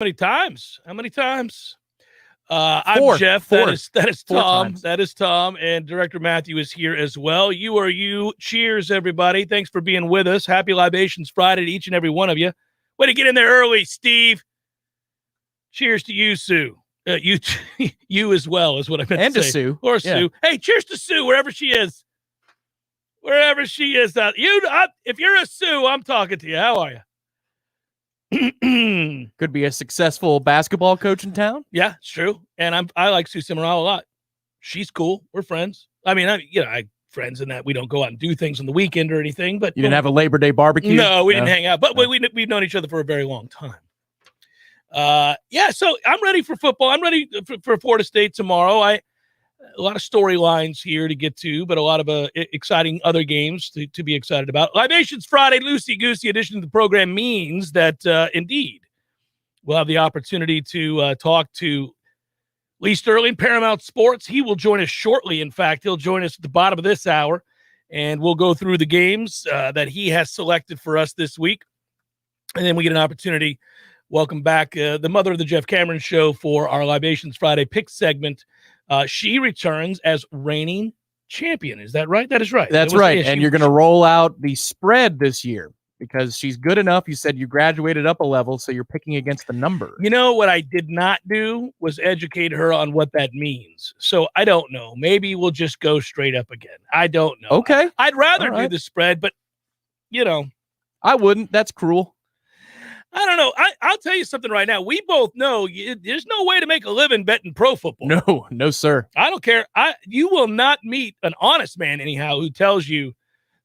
Many times? How many times? Four. I'm Jeff. Four. That is Four Tom. times. That is Tom. And Director Matthew is here as well. You are you. Cheers, everybody. Thanks for being with us. Happy Libations Friday to each and every one of you. Way to get in there early, Steve. Cheers to you, Sue. You as well is what I meant and to say. Sue. Or Yeah. Sue. Hey, cheers to Sue, wherever she is. Wherever she is. If you're a Sue, I'm talking to you. How are you? Could be a successful basketball coach in town. Yeah, it's true. And I like Sue Seminoles a lot. She's cool. We're friends. I mean, I friends in that we don't go out and do things on the weekend or anything. But you didn't have a Labor Day barbecue? No, we didn't hang out. But we've known each other for a very long time. So I'm ready for football. I'm ready for Florida State tomorrow. A lot of storylines here to get to, but a lot of exciting other games to be excited about. Libations Friday, loosey-goosey edition of the program means that, indeed, we'll have the opportunity to talk to Lee Sterling, Paramount Sports. He will join us shortly. In fact, he'll join us at the bottom of this hour, and we'll go through the games that he has selected for us this week. And then we get an opportunity. Welcome back, the mother of the Jeff Cameron Show, for our Libations Friday pick segment. She returns as reigning champion. Is that right? That is right. That's right. And you're going to roll out the spread this year because she's good enough. You said you graduated up a level, so you're picking against the number. You know, what I did not do was educate her on what that means. So I don't know. Maybe we'll just go straight up again. I don't know. Okay. I'd rather do the spread, but, I wouldn't. That's cruel. I don't know. I'll tell you something right now. We both know there's no way to make a living betting pro football. No, sir. I don't care. You will not meet an honest man, anyhow, who tells you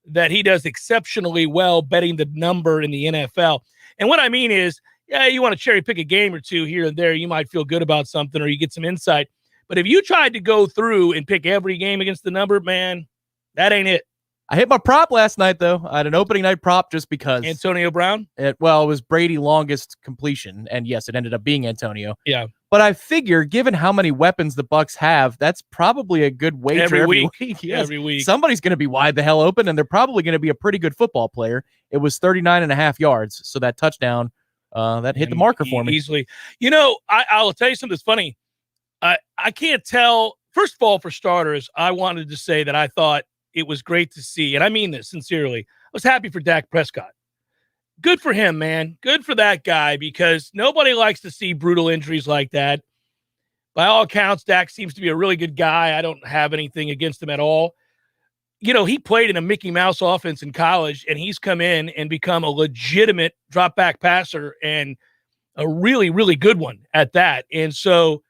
that he does exceptionally well betting the number in the NFL. And what I mean is, you want to cherry pick a game or two here and there. You might feel good about something or you get some insight. But if you tried to go through and pick every game against the number, man, that ain't it. I hit my prop last night, though. I had an opening night prop just because. Antonio Brown? It was Brady longest completion, and yes, it ended up being Antonio. Yeah. But I figure, given how many weapons the Bucs have, that's probably a good wager every week. Yes. Every week. Somebody's going to be wide the hell open, and they're probably going to be a pretty good football player. It was 39.5 yards, so that touchdown, that hit the marker for me. Easily. I'll tell you something that's funny. I can't tell. First of all, for starters, I wanted to say that I thought it was great to see, and I mean this sincerely, I was happy for Dak Prescott. Good for him, man. Good for that guy, because nobody likes to see brutal injuries like that. By all accounts, Dak seems to be a really good guy. I don't have anything against him at all. He played in a Mickey Mouse offense in college, and he's come in and become a legitimate drop-back passer and a really, really good one at that. And so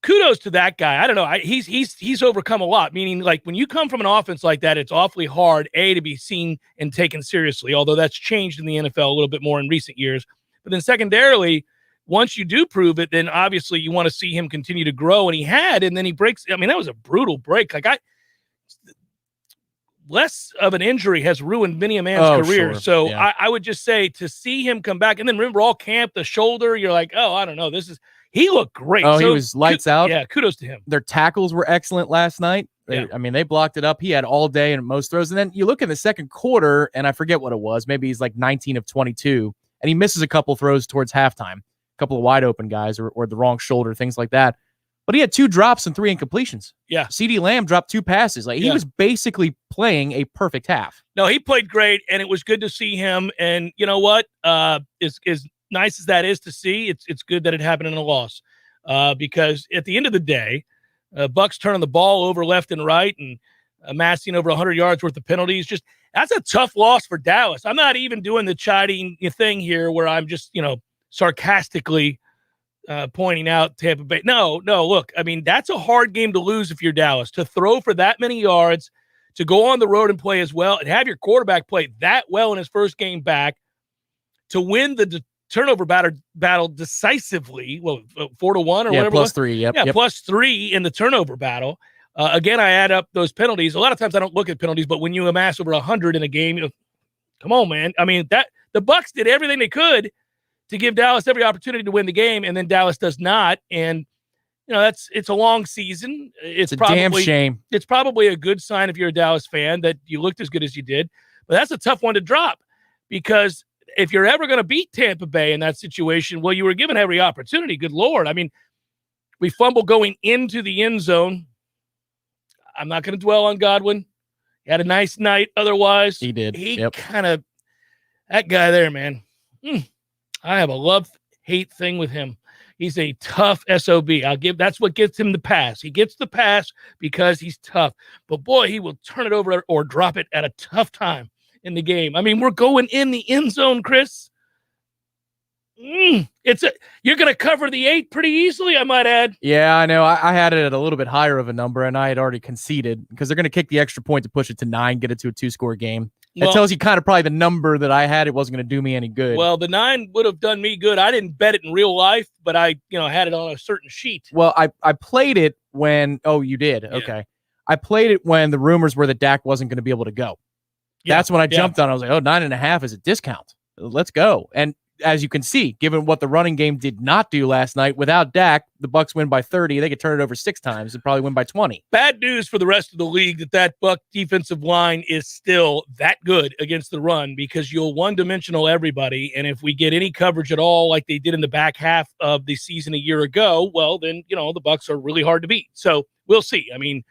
kudos to that guy. I don't know. He's overcome a lot, meaning like when you come from an offense like that, it's awfully hard, to be seen and taken seriously, although that's changed in the NFL a little bit more in recent years. But then secondarily, once you do prove it, then obviously you want to see him continue to grow, and he had, and then he breaks. I mean, that was a brutal break. Less of an injury has ruined many a man's career. Sure. So yeah. I would just say, to see him come back, and then remember all camp, the shoulder, you're like, I don't know. He looked great. Oh, he was lights out. Yeah, kudos to him. Their tackles were excellent last night. They blocked it up. He had all day and most throws. And then you look in the second quarter, and I forget what it was. Maybe he's like 19 of 22, and he misses a couple throws towards halftime. A couple of wide open guys or the wrong shoulder, things like that. But he had 2 drops and 3 incompletions. Yeah. CeeDee Lamb dropped 2 passes. He was basically playing a perfect half. No, he played great, and it was good to see him. And you know what? As nice as that is to see, it's good that it happened in a loss. Because at the end of the day, Bucs turning the ball over left and right and amassing over 100 yards worth of penalties, that's a tough loss for Dallas. I'm not even doing the chiding thing here where I'm just, sarcastically pointing out Tampa Bay. No, look, I mean, that's a hard game to lose if you're Dallas, to throw for that many yards, to go on the road and play as well, and have your quarterback play that well in his first game back, to win the turnover battle decisively. 4-1 or whatever. +3. Yep. +3 in the turnover battle. Again, I add up those penalties. A lot of times I don't look at penalties, but when you amass over 100 in a game, come on, man. I mean, the Bucs did everything they could to give Dallas every opportunity to win the game, and then Dallas does not. And it's a long season. It's a damn shame. It's probably a good sign if you're a Dallas fan that you looked as good as you did, but that's a tough one to drop, because if you're ever going to beat Tampa Bay in that situation, well, you were given every opportunity. Good Lord. I mean, we fumble going into the end zone. I'm not going to dwell on Godwin. He had a nice night otherwise. He did. He that guy there, man. I have a love-hate thing with him. He's a tough SOB. That's what gets him the pass. He gets the pass because he's tough. But boy, he will turn it over or drop it at a tough time in the game. I mean, we're going in the end zone, Chris. You're going to cover the 8 pretty easily, I might add. Yeah, I know. I had it at a little bit higher of a number, and I had already conceded because they're going to kick the extra point to push it to 9, get it to a 2-score game. That tells you kind of probably the number that I had. It wasn't going to do me any good. Well, the 9 would have done me good. I didn't bet it in real life, but I had it on a certain sheet. Well, I played it when – oh, you did? Yeah. Okay. I played it when the rumors were that Dak wasn't going to be able to go. Yeah. That's when I jumped on. I was like, 9.5 is a discount. Let's go. And as you can see, given what the running game did not do last night, without Dak, the Bucs win by 30. They could turn it over 6 times and probably win by 20. Bad news for the rest of the league that Buck defensive line is still that good against the run because you'll one-dimensional everybody. And if we get any coverage at all like they did in the back half of the season a year ago, well, then, the Bucs are really hard to beat. So we'll see. I mean,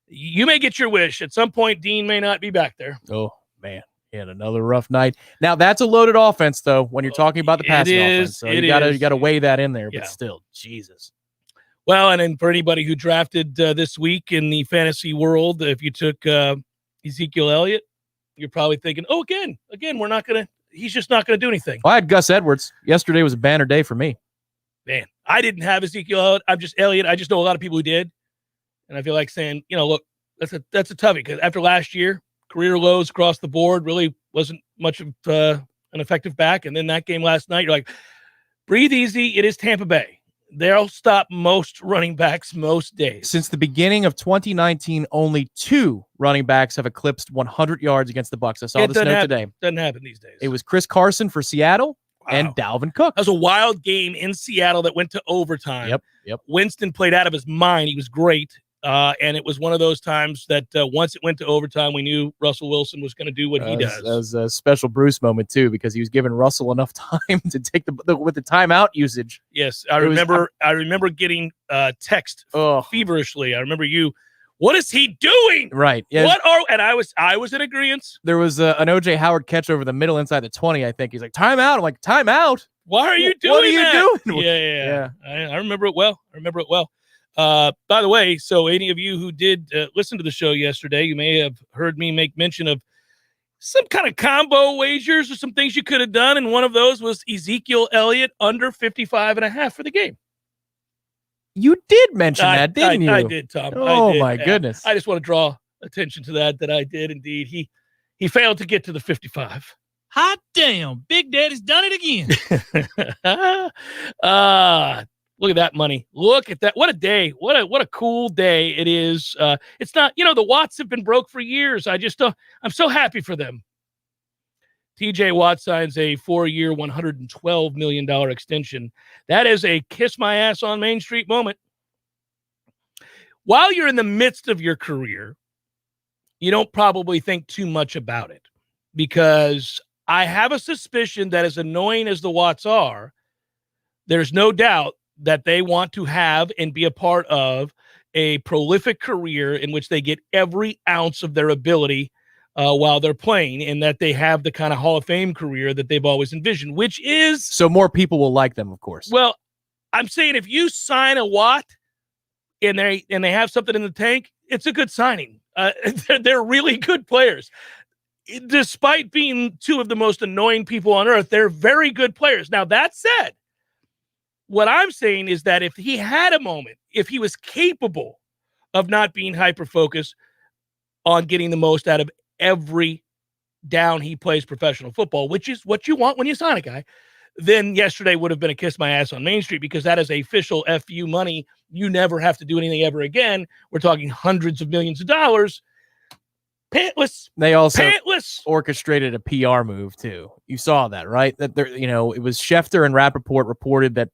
you may get your wish. At some point, Dean may not be back there. Oh, man. He had another rough night. Now that's a loaded offense, though. When you're talking about the passing offense, so you got to weigh that in there. But still, Jesus. Well, and then for anybody who drafted this week in the fantasy world, if you took Ezekiel Elliott, you're probably thinking, "Oh, again, we're not gonna. He's just not gonna do anything." Well, I had Gus Edwards. Yesterday was a banner day for me. Man, I didn't have Ezekiel Elliott. I'm just Elliott. I just know a lot of people who did, and I feel like saying, look, that's a toughie because after last year. Career lows across the board, really wasn't much of an effective back. And then that game last night, you're like, breathe easy. It is Tampa Bay. They'll stop most running backs most days. Since the beginning of 2019, only 2 running backs have eclipsed 100 yards against the Bucs. I saw this note today. Doesn't happen these days. It was Chris Carson for Seattle and Dalvin Cook. That was a wild game in Seattle that went to overtime. Yep. Winston played out of his mind. He was great. And it was one of those times that once it went to overtime, we knew Russell Wilson was going to do what he does. That was a special Bruce moment, too, because he was giving Russell enough time to take with the timeout usage. Yes, I remember getting text feverishly. I remember you. What is he doing? Right. Yeah. And I was in agreement. There was an O.J. Howard catch over the middle inside the 20, I think. He's like, timeout. I'm like, timeout? Why are you doing that? What are you doing? Yeah. I remember it well. By the way, so any of you who did listen to the show yesterday, you may have heard me make mention of some kind of combo wagers or some things you could have done. And one of those was Ezekiel Elliott under 55.5 for the game. You did mention that, didn't you? I did, Tom. Oh, my goodness. I just want to draw attention to that I did indeed. He failed to get to the 55. Hot damn. Big Daddy's done it again. Look at that money. Look at that. What a day. What a cool day it is. It's not, the Watts have been broke for years. I'm so happy for them. TJ Watt signs a 4-year, $112 million extension. That is a kiss my ass on Main Street moment. While you're in the midst of your career, you don't probably think too much about it because I have a suspicion that as annoying as the Watts are, there's no doubt that they want to have and be a part of a prolific career in which they get every ounce of their ability while they're playing, and that they have the kind of Hall of Fame career that they've always envisioned, which is... So more people will like them, of course. Well, I'm saying if you sign a Watt and they have something in the tank, it's a good signing. They're really good players. Despite being 2 of the most annoying people on earth, they're very good players. Now, that said, what I'm saying is that if he had a moment, if he was capable of not being hyper-focused on getting the most out of every down he plays professional football, which is what you want when you sign a guy, then yesterday would have been a kiss my ass on Main Street because that is official FU money. You never have to do anything ever again. We're talking hundreds of millions of dollars. Pantless. They also orchestrated a PR move, too. You saw that, right? That it was Schefter and Rappaport reported that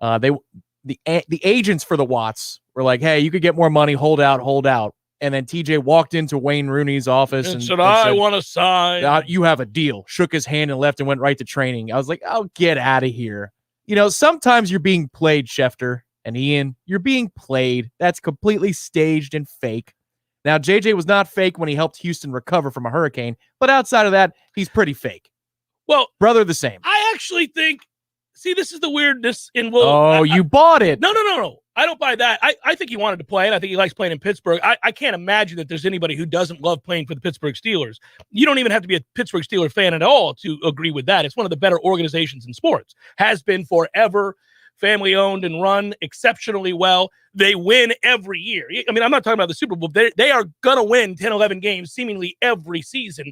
the agents for the Watts were like, hey, you could get more money, hold out. And then TJ walked into Wayne Rooney's office and said, and I said, want to sign. you have a deal. Shook his hand and left and went right to training. I was like, oh, get out of here. You know, sometimes you're being played, Schefter and Ian. You're being played. That's completely staged and fake. Now, JJ was not fake when he helped Houston recover from a hurricane, but outside of that, he's pretty fake. Well, brother, the same. I actually think, see, this is the weirdness in you bought it. No. I don't buy that. I think he wanted to play, and I think he likes playing in Pittsburgh. I can't imagine that there's anybody who doesn't love playing for the Pittsburgh Steelers. You don't even have to be a Pittsburgh Steelers fan at all to agree with that. It's one of the better organizations in sports. Has been forever. Family owned and run exceptionally well. They win every year. I mean, I'm not talking about the Super Bowl. They are going to win 10, 11 games seemingly every season.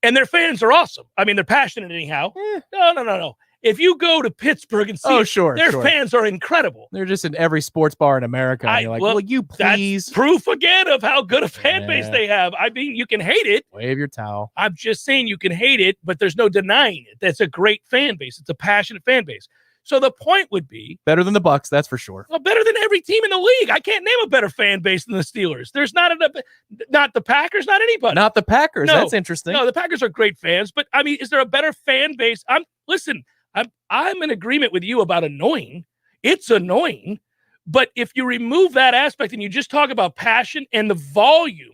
And their fans are awesome. I mean, they're passionate anyhow. No. If you go to Pittsburgh and see their fans are incredible. They're just in every sports bar in America. And you're like, will you please? That's proof again of how good a fan base they have. I mean, you can hate it. Wave your towel. I'm just saying you can hate it, but there's no denying it. That's a great fan base. It's a passionate fan base. So the point would be better than the Bucs, that's for sure. Well, better than every team in the league. I can't name a better fan base than the Steelers. There's not the Packers, not anybody. Not the Packers. No, that's interesting. No, the Packers are great fans, but I mean, is there a better fan base? I'm in agreement with you about annoying. It's annoying, but if you remove that aspect and you just talk about passion and the volume,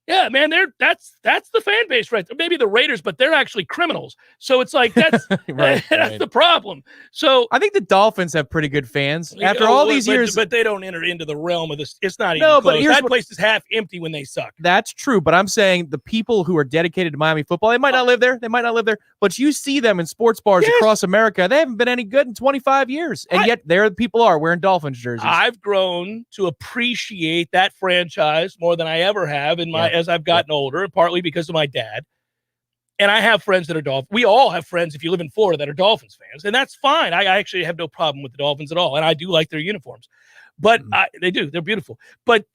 yeah, man, that's the fan base, right? Maybe the Raiders, but they're actually criminals. So it's like that's that's the problem. So I think the Dolphins have pretty good fans after all these years, but they don't enter into the realm of this. It's not even close. But that place is half empty when they suck. That's true, but I'm saying the people who are dedicated to Miami football, they might not live there. They might not live there, but you see them in sports bars across America. They haven't been any good in 25 years, and yet there the people are wearing Dolphins jerseys. I've grown to appreciate that franchise more than I ever have in my as I've gotten older, partly because of my dad. And I have friends that are Dolphins. We all have friends, if you live in Florida, that are Dolphins fans, and that's fine. I actually have no problem with the Dolphins at all, and I do like their uniforms. But they do. They're beautiful. But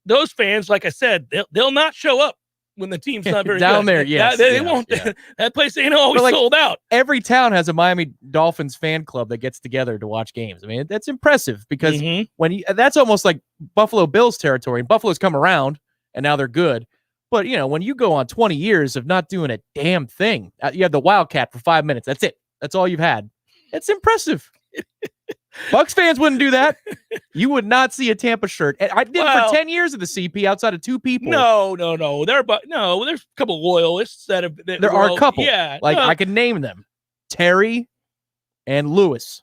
those fans, like I said, they'll not show up when the team's not very down good. there, yes. They won't. Yeah. That place ain't always sold out. Every town has a Miami Dolphins fan club that gets together to watch games. I mean, that's impressive because that's almost like Buffalo Bills territory. And Buffalo's come around, and now they're good. But, you know, when you go on 20 years of not doing a damn thing, you have the Wildcat for 5 minutes. That's it. That's all you've had. It's impressive. Bucs fans wouldn't do that. You would not see a Tampa shirt. And I did for 10 years of the CP outside of two people. No. There's a couple loyalists that have. There are a couple. Yeah. I can name them. Terry and Lewis.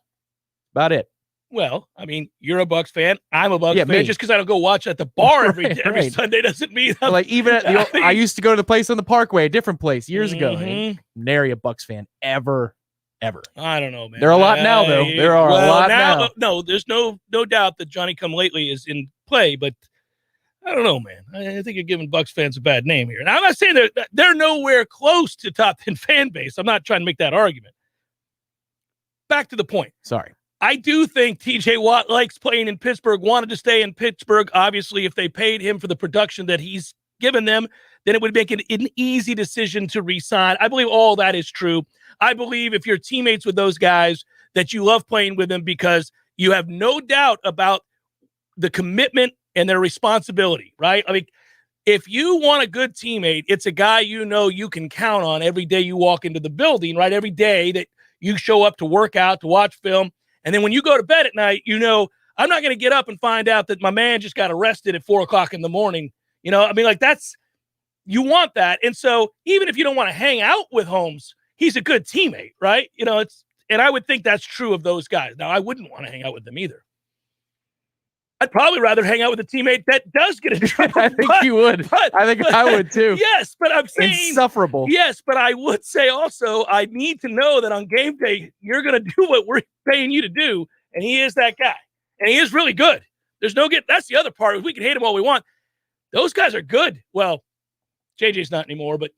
About it. Well, I mean, you're a Bucs fan. I'm a Bucs fan. Me. Just because I don't go watch at the bar every Sunday doesn't mean I'm, like even at I used to go to the place on the Parkway, a different place years ago. Nary a Bucs fan ever. I don't know, man. There are a lot now, though. There are a lot now. No, there's no doubt that Johnny Come Lately is in play, but I don't know, man. I think you're giving Bucs fans a bad name here. And I'm not saying they're nowhere close to top 10 fan base. I'm not trying to make that argument. Back to the point. Sorry. I do think TJ Watt likes playing in Pittsburgh, wanted to stay in Pittsburgh. Obviously, if they paid him for the production that he's given them, then it would make an easy decision to re-sign. I believe all that is true. I believe if you're teammates with those guys, that you love playing with them because you have no doubt about the commitment and their responsibility, right? I mean, if you want a good teammate, it's a guy you know you can count on every day you walk into the building, right? Every day that you show up to work out, to watch film. And then when you go to bed at night, you know, I'm not going to get up and find out that my man just got arrested at 4:00 in the morning. You know, I mean, like you want that. And so even if you don't want to hang out with Holmes, he's a good teammate, right? You know, and I would think that's true of those guys. Now, I wouldn't want to hang out with them either. I'd probably rather hang out with a teammate that does get in trouble. I think you would. I think I would too. Yes, but I'm saying insufferable. Yes, but I would say also I need to know that on game day you're going to do what we're paying you to do, and he is that guy, and he is really good. There's no get. That's the other part. We can hate him all we want. Those guys are good. Well, JJ's not anymore, but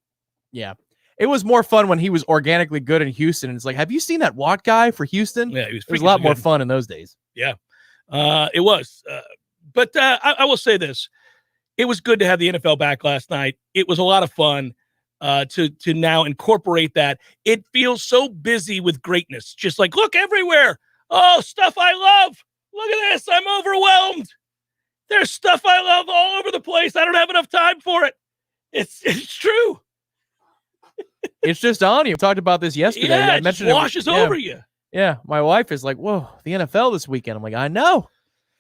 yeah. It was more fun when he was organically good in Houston. And it's like, have you seen that Watt guy for Houston? Yeah, it was a lot more fun in those days. Yeah. It was. But I will say this. It was good to have the NFL back last night. It was a lot of fun to now incorporate that. It feels so busy with greatness. Just like, look everywhere. Oh, stuff I love. Look at this. I'm overwhelmed. There's stuff I love all over the place. I don't have enough time for it. It's true. It's just on you. We talked about this yesterday. Yeah, I mentioned it washes over you. Yeah, my wife is like, whoa, the NFL this weekend. I'm like, I know.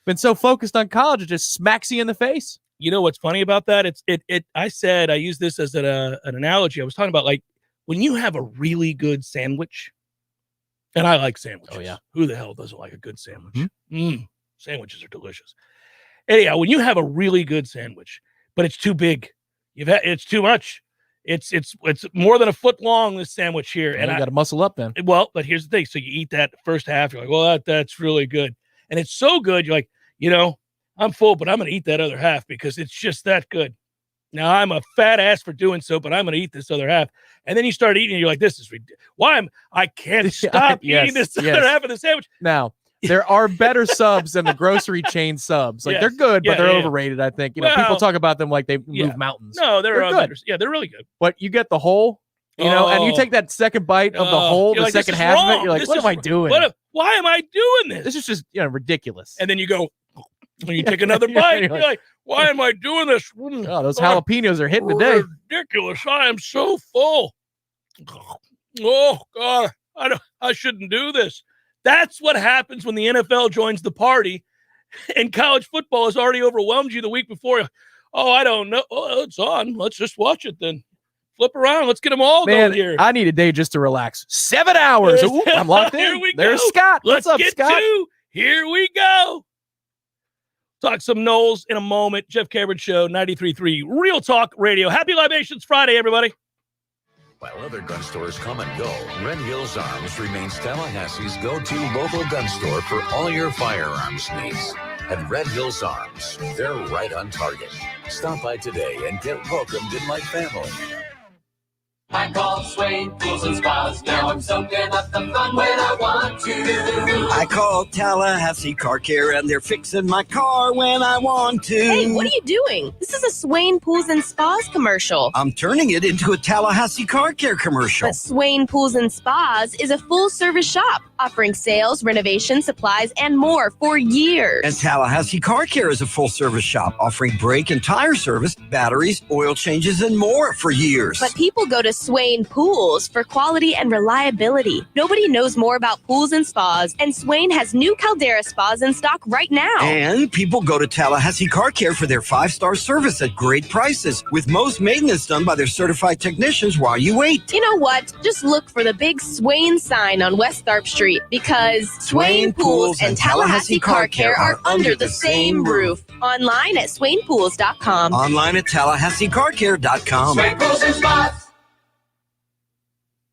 Been so focused on college, it just smacks you in the face. You know what's funny about that? I use this as an analogy. I was talking about, like, when you have a really good sandwich, and I like sandwiches. Oh, yeah. Who the hell doesn't like a good sandwich? Sandwiches are delicious. Anyhow, when you have a really good sandwich, but it's too big, it's too much. It's more than a foot long, this sandwich here. And you got to muscle up then. Well, but here's the thing. So you eat that first half, you're like, well, that's really good. And it's so good, you're like, I'm full, but I'm going to eat that other half because it's just that good. Now, I'm a fat ass for doing so, but I'm going to eat this other half. And then you start eating, and you're like, this is ridiculous. I can't stop eating this other half of the sandwich. Now, there are better subs than the grocery chain subs. Like, they're good, but they're overrated, I think. People talk about them like they move mountains. No, they're good. Better. Yeah, they're really good. But you get the whole, and you take that second bite of the whole, the second half of it, you're like, what am I doing? Why am I doing this? This is just ridiculous. And then you go, when you take another bite, you're like, why am I doing this? Oh, those jalapenos are hitting today. Ridiculous. I am so full. Oh, God. I shouldn't do this. That's what happens when the NFL joins the party and college football has already overwhelmed you the week before. Oh, I don't know. Oh, it's on. Let's just watch it then. Flip around. Let's get them all going here. I need a day just to relax. 7 hours. Ooh, I'm locked in. Here we go. There's Scott. Let's What's up, get Scott? Here we go. Talk some Noles in a moment. Jeff Cameron Show, 93.3 Real Talk Radio. Happy Libations Friday, everybody. While other gun stores come and go, Red Hills Arms remains Tallahassee's go-to local gun store for all your firearms needs. At Red Hills Arms, they're right on target. Stop by today and get welcomed in like family. I call Swain Pools and Spas. Now I'm soaking up the fun when I want to. I call Tallahassee Car Care and they're fixing my car when I want to. Hey, what are you doing? This is a Swain Pools and Spas commercial. I'm turning it into a Tallahassee Car Care commercial. But Swain Pools and Spas is a full-service shop offering sales, renovation, supplies, and more for years. And Tallahassee Car Care is a full-service shop offering brake and tire service, batteries, oil changes, and more for years. But people go to Swain Pools for quality and reliability. Nobody knows more about pools and spas, and Swain has new Caldera spas in stock right now. And people go to Tallahassee Car Care for their 5-star service at great prices, with most maintenance done by their certified technicians while you wait. You know what? Just look for the big Swain sign on West Tharp Street, because Swain Pools and Tallahassee Car Care are under the same roof. Online at SwainPools.com. Online at TallahasseeCarCare.com. Swain Pools and Spas.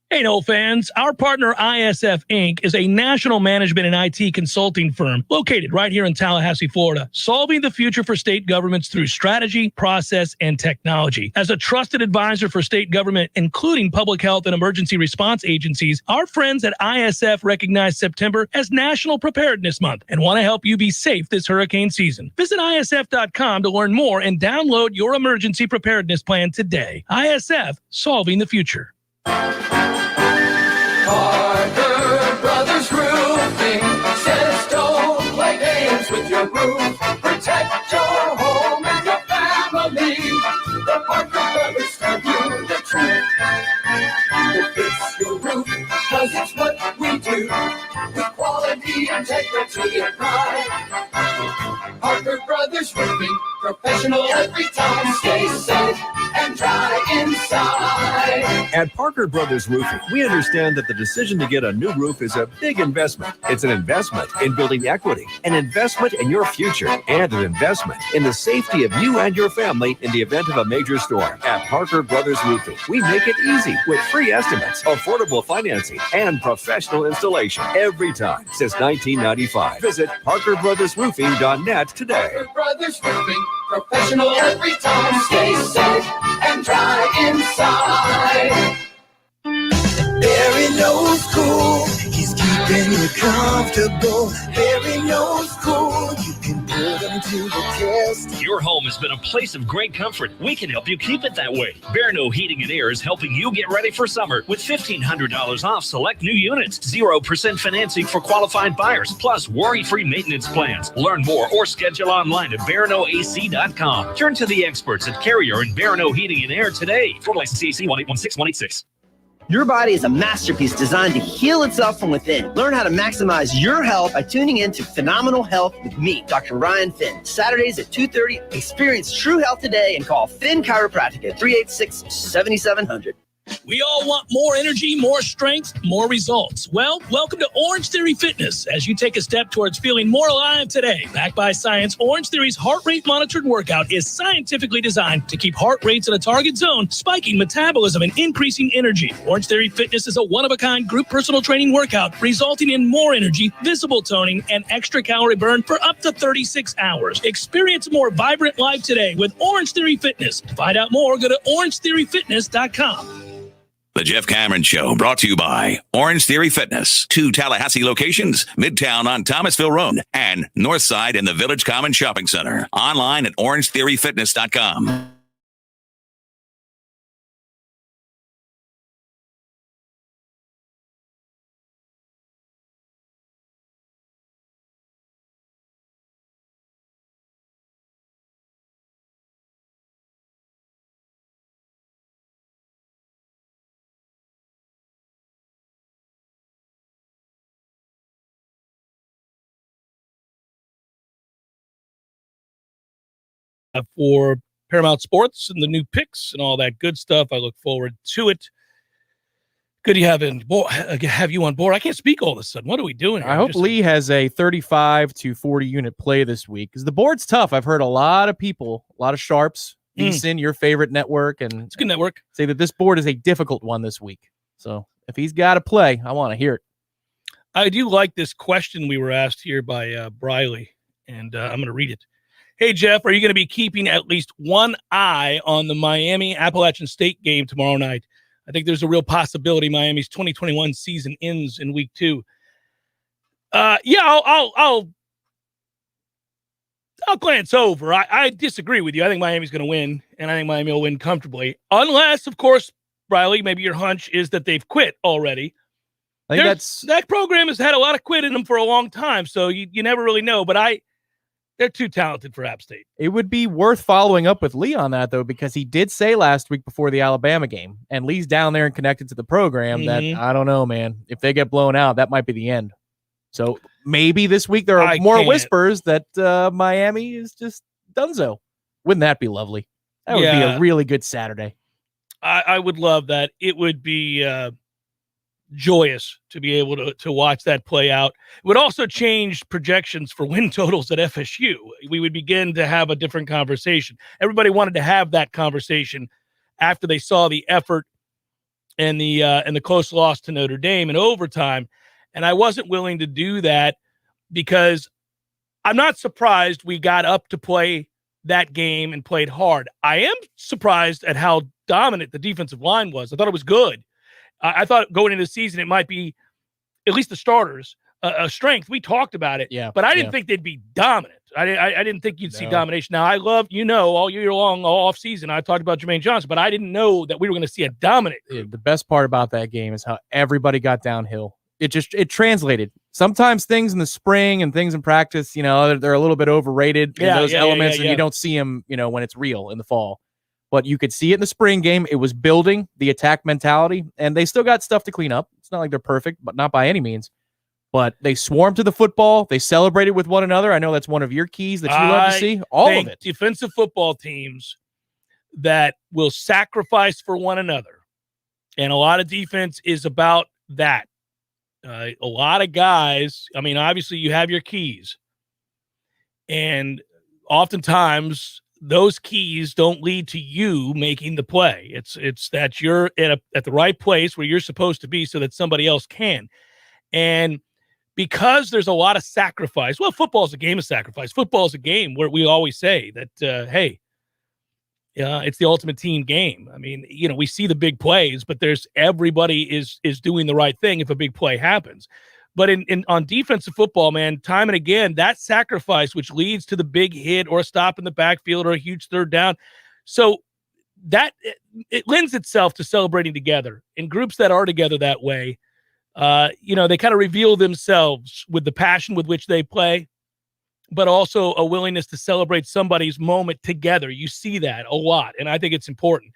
Hey, Nole fans, our partner ISF Inc. is a national management and IT consulting firm located right here in Tallahassee, Florida, solving the future for state governments through strategy, process, and technology. As a trusted advisor for state government, including public health and emergency response agencies, our friends at ISF recognize September as National Preparedness Month and want to help you be safe this hurricane season. Visit ISF.com to learn more and download your emergency preparedness plan today. ISF, solving the future. Parker Brothers Roofing says don't play games with your roof. Protect your home and your family. The Parker Brothers tell you the truth. We'll fix your roof, cause it's what we do. With quality, integrity, and pride. Parker Brothers Roofing, professional every time. Stay safe and dry inside. At Parker Brothers Roofing, we understand that the decision to get a new roof is a big investment. It's an investment in building equity, an investment in your future, and an investment in the safety of you and your family in the event of a major storm. At Parker Brothers Roofing, we make it easy with free estimates, affordable financing, and professional installation every time since 1995. Visit ParkerBrothersRoofing.net today. Parker Brothers Roofing, professional every time. Stay safe and dry inside. Barry knows cool. He's keeping When you're comfortable, wearing those cool, you can put them to the test. Your home has been a place of great comfort. We can help you keep it that way. Bearno Heating and Air is helping you get ready for summer with $1,500 off select new units, 0% financing for qualified buyers, plus worry-free maintenance plans. Learn more or schedule online at BearnoAC.com. Turn to the experts at Carrier and Bearno Heating and Air today. For license CAC 1816186. Your body is a masterpiece designed to heal itself from within. Learn how to maximize your health by tuning in to Phenomenal Health with me, Dr. Ryan Finn. Saturdays at 2:30. Experience true health today and call Finn Chiropractic at 386-7700. We all want more energy, more strength, more results. Well, welcome to Orange Theory Fitness as you take a step towards feeling more alive today. Backed by science, Orange Theory's heart rate monitored workout is scientifically designed to keep heart rates in a target zone, spiking metabolism and increasing energy. Orange Theory Fitness is a one-of-a-kind group personal training workout resulting in more energy, visible toning, and extra calorie burn for up to 36 hours. Experience a more vibrant life today with Orange Theory Fitness. To find out more, go to orangetheoryfitness.com. The Jeff Cameron Show, brought to you by Orange Theory Fitness. 2 Tallahassee locations, Midtown on Thomasville Road and Northside in the Village Common Shopping Center. Online at orangetheoryfitness.com. For Paramount Sports and the new picks and all that good stuff. I look forward to it. Good to have you on board. I can't speak all of a sudden. What are we doing here? I hope Lee has a 35 to 40 unit play this week because the board's tough. I've heard a lot of people, a lot of sharps, VSiN, your favorite network, and it's a good network, say that this board is a difficult one this week. So if he's got to play, I want to hear it. I do like this question we were asked here by Briley, and I'm going to read it. Hey, Jeff, are you going to be keeping at least one eye on the Miami Appalachian State game tomorrow night? I think there's a real possibility Miami's 2021 season ends in week 2. Yeah, I'll glance over. I disagree with you. I think Miami's going to win, and I think Miami will win comfortably. Unless, of course, Briley, maybe your hunch is that they've quit already. I think that program has had a lot of quit in them for a long time, so you never really know. But they're too talented for App State. It would be worth following up with Lee on that, though, because he did say last week before the Alabama game, and Lee's down there and connected to the program, that I don't know, man. If they get blown out, that might be the end. So maybe this week there are more whispers that Miami is just donezo. Wouldn't that be lovely? That would be a really good Saturday. I would love that. It would be joyous to be able to watch that play out. It would also change projections for win totals at FSU. We would begin to have a different conversation. Everybody wanted to have that conversation after they saw the effort and the close loss to Notre Dame in overtime. And I wasn't willing to do that because I'm not surprised we got up to play that game and played hard. I am surprised at how dominant the defensive line was. I thought it was good. I thought going into the season, it might be, at least the starters, a strength. We talked about it, but I didn't think they'd be dominant. I didn't think you'd see domination. Now, I love, all year long, all offseason, I talked about Jermaine Johnson, but I didn't know that we were going to see a dominant group. The best part about that game is how everybody got downhill. It translated. Sometimes things in the spring and things in practice, they're a little bit overrated in those elements, and you don't see them, when it's real in the fall. But you could see it in the spring game. It was building the attack mentality, and they still got stuff to clean up. It's not like they're perfect, but not by any means. But they swarmed to the football. They celebrated with one another. I know that's one of your keys that you love to see. All of it. Defensive football teams that will sacrifice for one another. And a lot of defense is about that. A lot of guys, obviously you have your keys. And oftentimes those keys don't lead to you making the play. It's that you're at the right place where you're supposed to be so that somebody else can. And because there's a lot of sacrifice, football is a game of sacrifice. Football is a game where we always say that, it's the ultimate team game. We see the big plays, but everybody is doing the right thing if a big play happens. But on defensive football, man, time and again, that sacrifice, which leads to the big hit or a stop in the backfield or a huge third down. So that it lends itself to celebrating together. In groups that are together that way, they kind of reveal themselves with the passion with which they play, but also a willingness to celebrate somebody's moment together. You see that a lot, and I think it's important.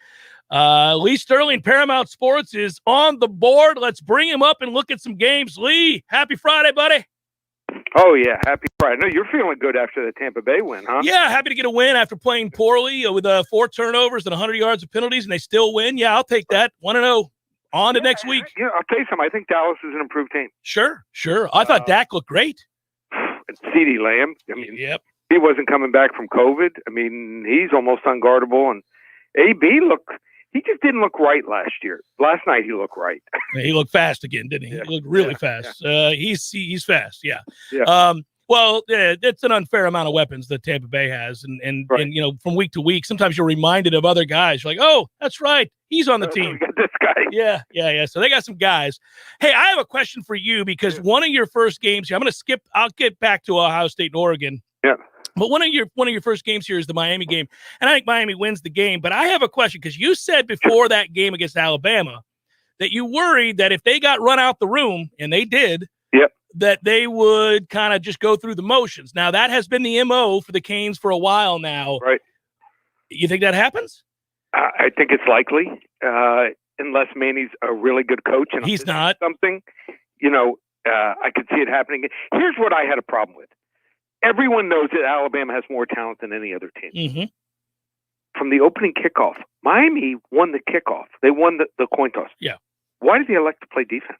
Lee Sterling, Paramount Sports, is on the board. Let's bring him up and look at some games. Lee, happy Friday, buddy. Oh, yeah, happy Friday. No, you're feeling good after the Tampa Bay win, huh? Yeah, happy to get a win after playing poorly with 4 turnovers and 100 yards of penalties, and they still win. Yeah, I'll take that. 1-0. On to next week. Yeah, I'll tell you something. I think Dallas is an improved team. Sure. I thought Dak looked great. And CeeDee Lamb, yep. He wasn't coming back from COVID. He's almost unguardable. And AB he just didn't look right last year. Last night he looked right. He looked fast again, didn't he? Yeah. He looked really fast. Yeah. He's fast. Yeah. Yeah. Well, it's an unfair amount of weapons that Tampa Bay has, and from week to week, sometimes you're reminded of other guys. You're like, oh, that's right, he's on the team. We got this guy. Yeah. So they got some guys. Hey, I have a question for you because one of your first games here, I'll get back to Ohio State and Oregon. Yeah. But one of your first games here is the Miami game, and I think Miami wins the game. But I have a question because you said before that game against Alabama that you worried that if they got run out the room, and they did. Yep. That they would kind of just go through the motions. Now, that has been the MO for the Canes for a while now. Right. You think that happens? I think it's likely, unless Manny's a really good coach. And he's not. Something, I could see it happening. Here's what I had a problem with. Everyone knows that Alabama has more talent than any other team. Mm-hmm. From the opening kickoff, Miami won the kickoff. They won the coin toss. Yeah. Why did they elect to play defense?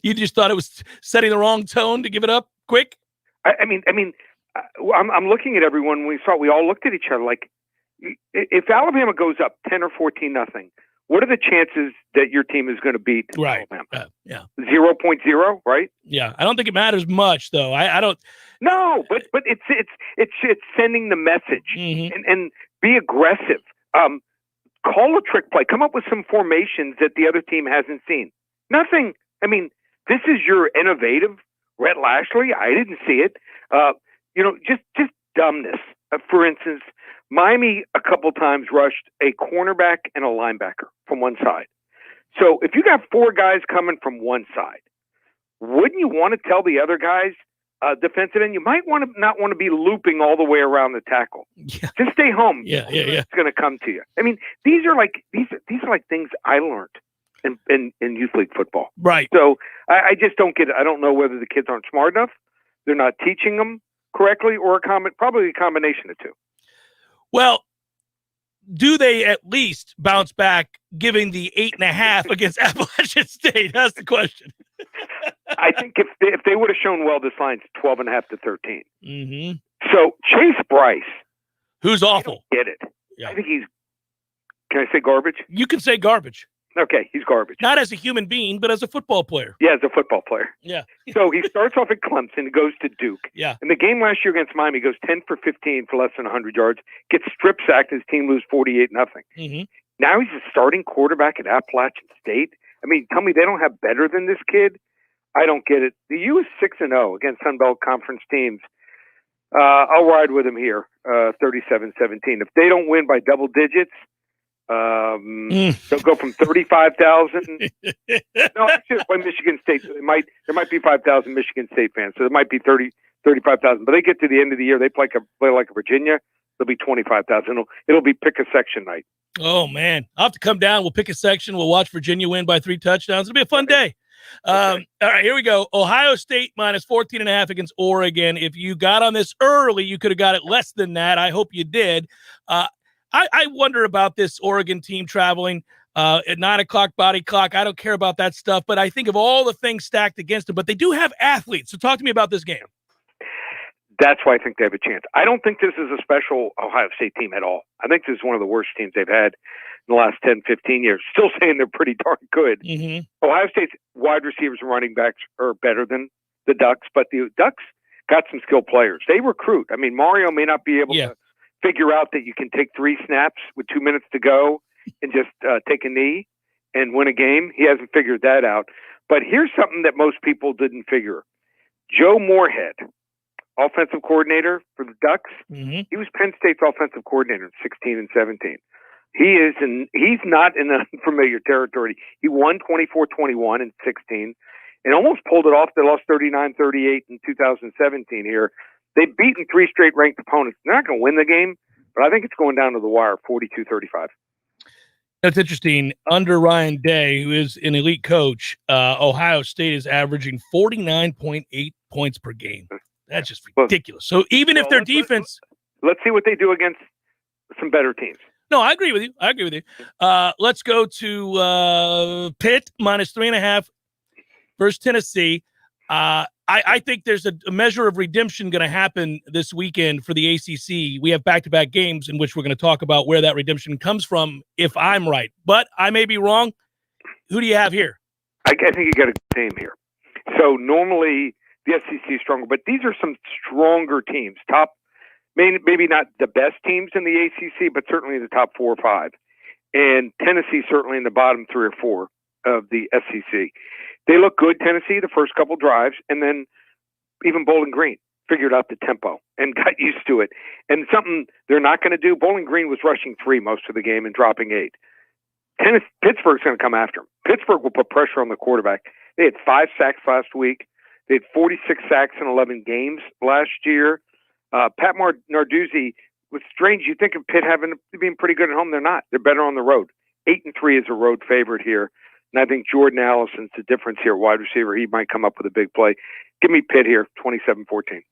You just thought it was setting the wrong tone to give it up quick? I'm looking at everyone. We all looked at each other like, if Alabama goes up 10 or 14-0, what are the chances that your team is going to beat Alabama? 0.0, right? Yeah, I don't think it matters much, though. I don't. No, but it's sending the message and be aggressive. Call a trick play. Come up with some formations that the other team hasn't seen. Nothing. This is your innovative Rhett Lashley. I didn't see it. Just dumbness. For instance, Miami a couple times rushed a cornerback and a linebacker from one side. So if you got 4 guys coming from one side, wouldn't you want to tell the other guys, defensive end, you might not want to be looping all the way around the tackle. Yeah. Just stay home. Yeah. It's going to come to you. These are like things I learned in youth league football. Right. So I just don't get it. I don't know whether the kids aren't smart enough, they're not teaching them correctly, or probably a combination of two. Well, do they at least bounce back giving the 8.5 against Appalachian State? That's the question. I think if they would have shown well, this line's 12.5 to 13. Mm-hmm. So Chase Bryce, who's awful, get it? Yeah. I think he's. Can I say garbage? You can say garbage. Okay, he's garbage. Not as a human being, but as a football player. Yeah, as a football player. Yeah. So he starts off at Clemson and goes to Duke. Yeah. In the game last year against Miami, he goes 10 for 15 for less than 100 yards, gets strip sacked, his team lose 48-0. Mm-hmm. Now he's a starting quarterback at Appalachian State. Tell me they don't have better than this kid? I don't get it. The U is 6-0 against Sun Belt Conference teams. I'll ride with him here, 37-17. If they don't win by double digits, they'll go from 35,000. No, actually, by Michigan State, there might be 5,000 Michigan State fans, so there might be 35,000. But they get to the end of the year, they play like Virginia. There'll be 25,000. It'll be pick a section night. Oh man, I'll have to come down. We'll pick a section. We'll watch Virginia win by 3 touchdowns. It'll be a fun day. All right, here we go. Ohio State minus 14.5 against Oregon. If you got on this early, you could have got it less than that. I hope you did. I wonder about this Oregon team traveling at 9 o'clock body clock. I don't care about that stuff, but I think of all the things stacked against them. But they do have athletes. So talk to me about this game. That's why I think they have a chance. I don't think this is a special Ohio State team at all. I think this is one of the worst teams they've had in the last 10, 15 years. Still saying they're pretty darn good. Mm-hmm. Ohio State's wide receivers and running backs are better than the Ducks, but the Ducks got some skilled players. They recruit. Mario may not be able to figure out that you can take 3 snaps with 2 minutes to go and just take a knee and win a game. He hasn't figured that out. But here's something that most people didn't figure. Joe Moorhead, offensive coordinator for the Ducks, he was Penn State's offensive coordinator in 16 and 17. He's not in unfamiliar territory. He won 24-21 in 16 and almost pulled it off. They lost 39-38 in 2017 here. They've beaten 3 straight ranked opponents. They're not going to win the game, but I think it's going down to the wire, 42-35. That's interesting. Under Ryan Day, who is an elite coach, Ohio State is averaging 49.8 points per game. That's just ridiculous. So even if their defense... Let's see what they do against some better teams. No, I agree with you. Let's go to Pitt, -3.5 versus Tennessee. I think there's a measure of redemption going to happen this weekend for the ACC. We have back-to-back games in which we're going to talk about where that redemption comes from, if I'm right. But I may be wrong. Who do you have here? I think you got a good team here. So normally the SEC is stronger, but these are some stronger teams. Maybe not the best teams in the ACC, but certainly the top 4 or 5. And Tennessee certainly in the bottom 3 or 4 of the SEC. They look good, Tennessee, the first couple drives, and then even Bowling Green figured out the tempo and got used to it. And something they're not going to do, Bowling Green was rushing 3 most of the game and dropping 8. Pittsburgh's going to come after them. Pittsburgh will put pressure on the quarterback. They had 5 sacks last week. They had 46 sacks in 11 games last year. Pat Narduzzi was strange. You think of Pitt being pretty good at home. They're not. They're better on the road. 8-3 is a road favorite here. And I think Jordan Allison's the difference here. Wide receiver, he might come up with a big play. Give me Pitt here, 27-14.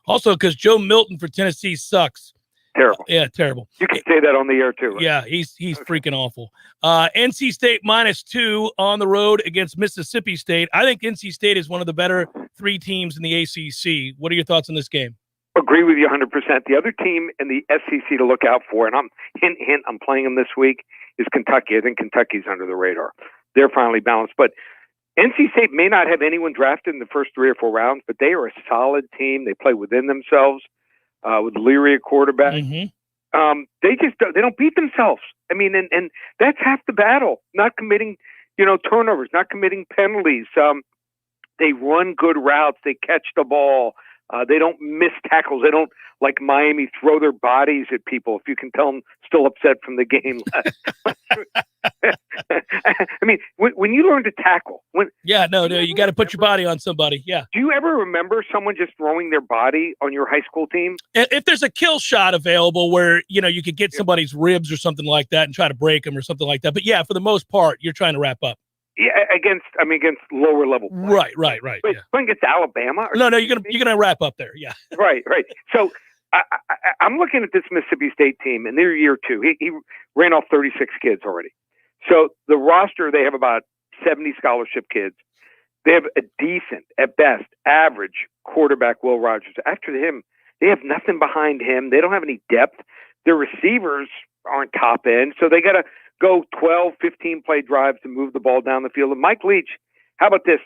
Also, because Joe Milton for Tennessee sucks. Terrible. Yeah, terrible. You can say that on the air, too. Right? Yeah, he's freaking awful. NC State -2 on the road against Mississippi State. I think NC State is one of the better 3 teams in the ACC. What are your thoughts on this game? Agree with you 100%. The other team in the SEC to look out for, and I'm I'm playing them this week, is Kentucky. I think Kentucky's under the radar. They're finally balanced. But NC State may not have anyone drafted in the first 3 or 4 rounds, but they are a solid team. They play within themselves with Leary at quarterback. They don't beat themselves. I mean, and that's half the battle. Not committing, turnovers, not committing penalties. They run good routes. They catch the ball. They don't miss tackles. They don't, like Miami, throw their bodies at people. If you can tell them still upset from the game. I mean, when you learn to tackle. You got to put your body on somebody. Yeah. Do you ever remember someone just throwing their body on your high school team? If there's a kill shot available where, you could get somebody's ribs or something like that and try to break them or something like that. But yeah, for the most part, you're trying to wrap up. Yeah, against lower level players. Right. But playing against Alabama? No, you're gonna wrap up there. Yeah. Right. So I'm looking at this Mississippi State team, and they're year 2. He ran off 36 kids already. So the roster, they have about 70 scholarship kids. They have a decent, at best, average quarterback, Will Rogers. After him, they have nothing behind him. They don't have any depth. Their receivers aren't top end, so they got to go 12, 15 play drives to move the ball down the field. And Mike Leach, how about this?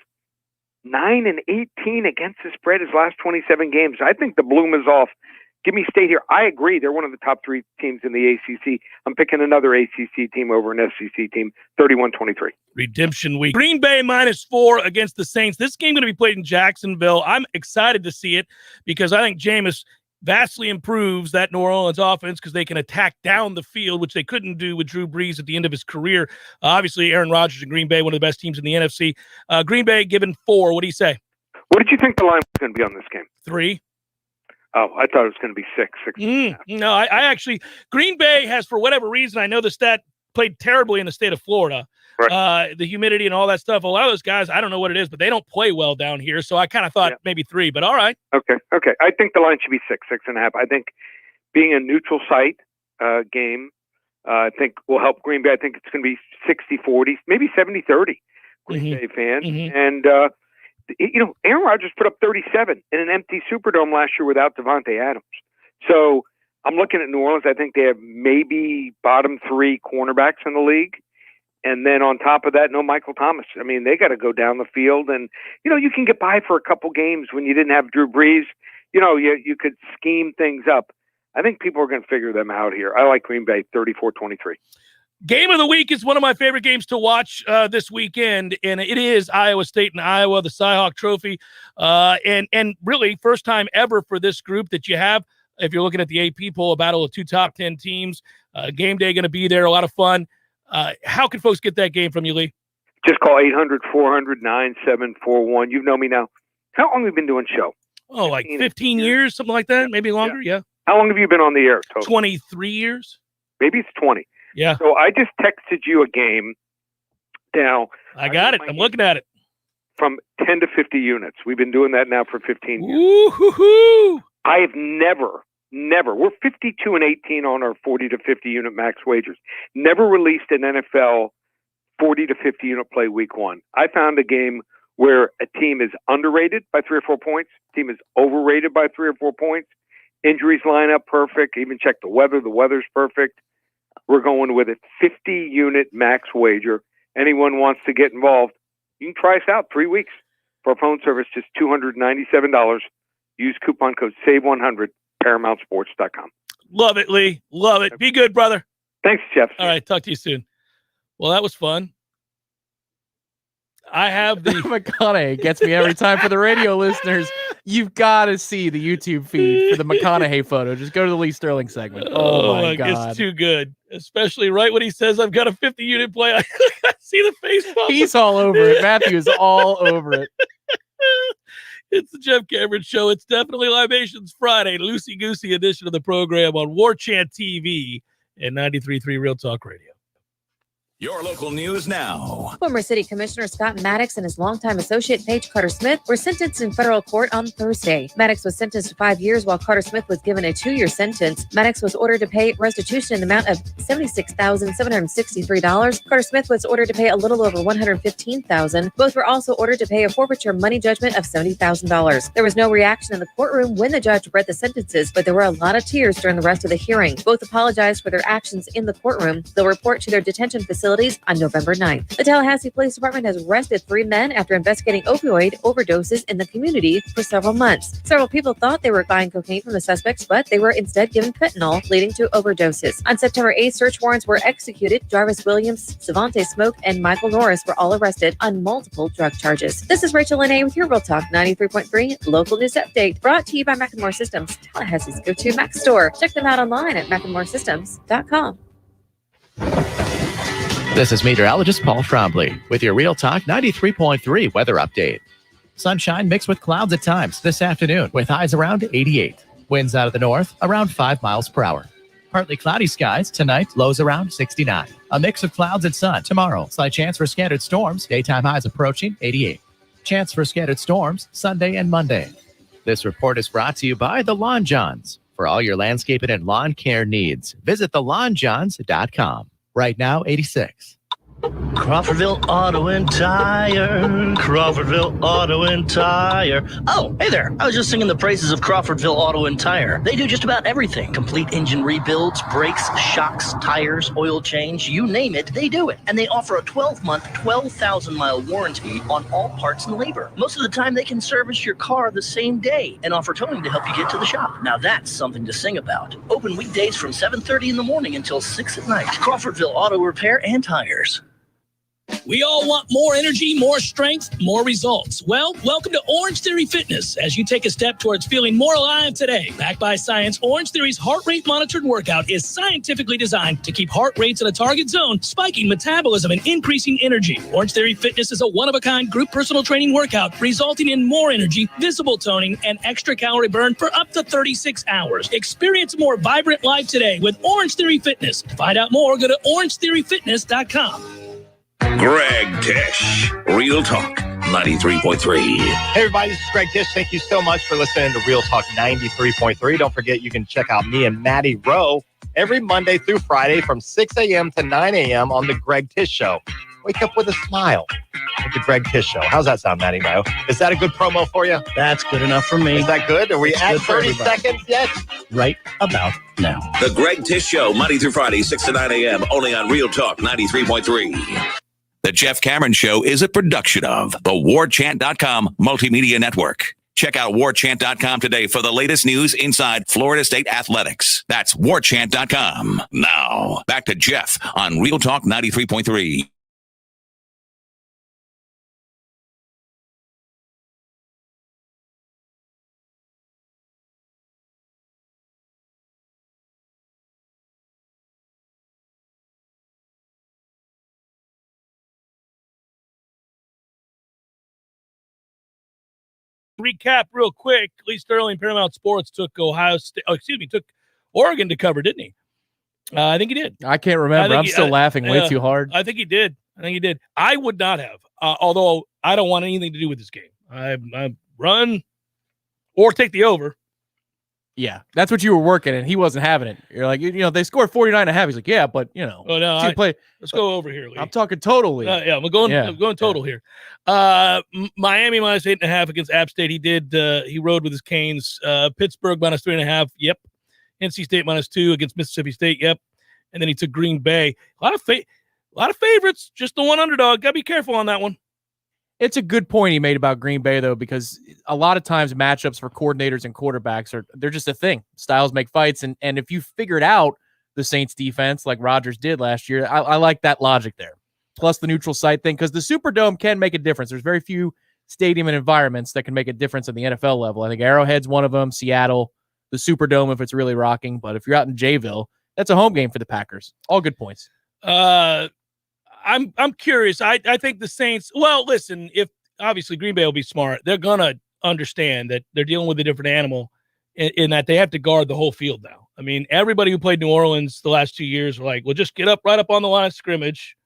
9-18 against the spread his last 27 games. I think the bloom is off. Give me State here. I agree. They're one of the top 3 teams in the ACC. I'm picking another ACC team over an SEC team, 31-23. Redemption week. Green Bay -4 against the Saints. This game going to be played in Jacksonville. I'm excited to see it because I think Jameis vastly improves that New Orleans offense because they can attack down the field, which they couldn't do with Drew Brees at the end of his career. Obviously, Aaron Rodgers and Green Bay, one of the best teams in the NFC. Green Bay given 4. What do you say? What did you think the line was going to be on this game? 3. Oh, I thought it was going to be 6. No, I actually, Green Bay has, for whatever reason, I know the stat played terribly in the state of Florida. Right. The humidity and all that stuff. A lot of those guys, I don't know what it is, but they don't play well down here. So I kind of thought maybe 3, but all right. Okay. I think the line should be 6.5. I think being a neutral site game, I think will help Green Bay. I think it's going to be 60-40, maybe 70-30 Green Bay fans. And, Aaron Rodgers put up 37 in an empty Superdome last year without Devontae Adams. So I'm looking at New Orleans. I think they have maybe bottom 3 cornerbacks in the league. And then on top of that, no Michael Thomas. I mean, they got to go down the field. And, you can get by for a couple games when you didn't have Drew Brees. You could scheme things up. I think people are going to figure them out here. I like Green Bay 34-23. Game of the week is one of my favorite games to watch this weekend, and it is Iowa State and Iowa, the Cy-Hawk Trophy, and really first time ever for this group that you have. If you're looking at the AP poll, a battle of two top 10 teams, game day going to be there, a lot of fun. How can folks get that game from you, Lee? Just call 800-400-9741. You know me now. How long have you been doing show? Oh, like 15 years, something like that, maybe longer, yeah. How long have you been on the air? Total? 23 years. Maybe it's 20. Yeah. So I just texted you a game. Now I got it. I'm looking at it. From 10 to 50 units. We've been doing that now for 15 years. Woo-hoo-hoo. I have never, we're 52 and 18 on our 40 to 50 unit max wagers. Never released an NFL 40 to 50 unit play week one. I found a game where a team is underrated by 3 or 4 points. Team is overrated by 3 or 4 points. Injuries line up perfect. Even check the weather. The weather's perfect. We're going with a 50 unit max wager. Anyone wants to get involved, you can try us out 3 weeks for our phone service, just $297. Use coupon code SAVE100, ParamountSports.com. Love it, Lee. Love it. Be good, brother. Thanks, Jeff. All right, talk to you soon. Well, that was fun. I have the McConaughey gets me every time. For the radio listeners, you've got to see the YouTube feed for the McConaughey photo. Just go to the Lee Sterling segment. Oh my God. It's too good. Especially right when he says, I've got a 50 unit play. I see the face pop. He's all over it. Matthew is all over it. It's the Jeff Cameron Show. It's definitely Libations Friday, loosey-goosey edition of the program on Warchant TV and 93.3 Real Talk Radio. Your local news now. Former City Commissioner Scott Maddox and his longtime associate Paige Carter-Smith were sentenced in federal court on Thursday. Maddox was sentenced to 5 years while Carter-Smith was given a 2-year sentence. Maddox was ordered to pay restitution in the amount of $76,763. Carter-Smith was ordered to pay a little over $115,000. Both were also ordered to pay a forfeiture money judgment of $70,000. There was no reaction in the courtroom when the judge read the sentences, but there were a lot of tears during the rest of the hearing. Both apologized for their actions in the courtroom. They'll report to their detention facilities on November 9th. The Tallahassee Police Department has arrested 3 men after investigating opioid overdoses in the community for several months. Several people thought they were buying cocaine from the suspects, but they were instead given fentanyl, leading to overdoses. On September 8th, search warrants were executed. Jarvis Williams, Savante Smoke, and Michael Norris were all arrested on multiple drug charges. This is Rachel Lene with your Real Talk 93.3 local news update, brought to you by McEnmore Systems, Tallahassee's go-to Mac store. Check them out online at McEnmoreSystems.com. This is meteorologist Paul Trombley with your Real Talk 93.3 weather update. Sunshine mixed with clouds at times this afternoon with highs around 88. Winds out of the north around 5 miles per hour. Partly cloudy skies tonight, lows around 69. A mix of clouds and sun tomorrow. Slight chance for scattered storms. Daytime highs approaching 88. Chance for scattered storms Sunday and Monday. This report is brought to you by the Lawn Johns. For all your landscaping and lawn care needs, visit thelawnjohns.com. Right now, 86. Crawfordville Auto and Tire. Crawfordville Auto and Tire. Oh, hey there. I was just singing the praises of Crawfordville Auto and Tire. They do just about everything. Complete engine rebuilds, brakes, shocks, tires, oil change, you name it, they do it. And they offer a 12-month, 12,000-mile warranty on all parts and labor. Most of the time, they can service your car the same day and offer towing to help you get to the shop. Now that's something to sing about. Open weekdays from 7:30 in the morning until 6 at night. Crawfordville Auto Repair and Tires. We all want more energy, more strength, more results. Well, welcome to Orange Theory Fitness as you take a step towards feeling more alive today. Backed by science, Orange Theory's heart rate monitored workout is scientifically designed to keep heart rates in a target zone, spiking metabolism and increasing energy. Orange Theory Fitness is a one-of-a-kind group personal training workout resulting in more energy, visible toning, and extra calorie burn for up to 36 hours. Experience a more vibrant life today with Orange Theory Fitness. To find out more, go to orangetheoryfitness.com. Greg Tish, Real Talk 93.3. Hey everybody, this is Greg Tish. Thank you so much for listening to Real Talk 93.3. Don't forget you can check out me and Maddie Rowe every Monday through Friday from 6 a.m. to 9 a.m. on the Greg Tish Show. Wake up with a smile with the Greg Tish Show. How's that sound, Maddie Rowe? Is that a good promo for you? That's good enough for me. Is that good? Are we at 30 seconds yet? Right about now. The Greg Tish Show, Monday through Friday, 6 to 9 a.m., only on Real Talk 93.3. The Jeff Cameron Show is a production of the Warchant.com Multimedia Network. Check out warchant.com today for the latest news inside Florida State athletics. That's warchant.com. Now, back to Jeff on Real Talk 93.3. Recap real quick. Lee Sterling, Paramount Sports, took Oregon to cover, didn't he? I think he did. I can't remember. I'm still laughing way too hard. I think he did. I would not have, although I don't want anything to do with this game. I run or take the over. Yeah, that's what you were working, and he wasn't having it. You're like, they scored 49.5. He's like, yeah, but Oh no, let's go over here, Lee. I'm talking totally. I'm going total here. Miami minus 8.5 against App State. He rode with his Canes. Pittsburgh minus 3.5. Yep. NC State minus 2 against Mississippi State. Yep. And then he took Green Bay. A lot of favorites. Just the one underdog. Gotta be careful on that one. It's a good point he made about Green Bay, though, because a lot of times matchups for coordinators and quarterbacks they're just a thing. Styles make fights, and if you figured out the Saints defense like Rodgers did last year, I like that logic there. Plus the neutral site thing, because the Superdome can make a difference. There's very few stadium and environments that can make a difference at the NFL level. I think Arrowhead's one of them, Seattle, the Superdome if it's really rocking. But if you're out in Jayville, that's a home game for the Packers. All good points. I'm curious. I think the Saints, well, listen, if obviously Green Bay will be smart, they're going to understand that they're dealing with a different animal in that they have to guard the whole field now. I mean, everybody who played New Orleans the last 2 years were like, well, just get right up on the line of scrimmage,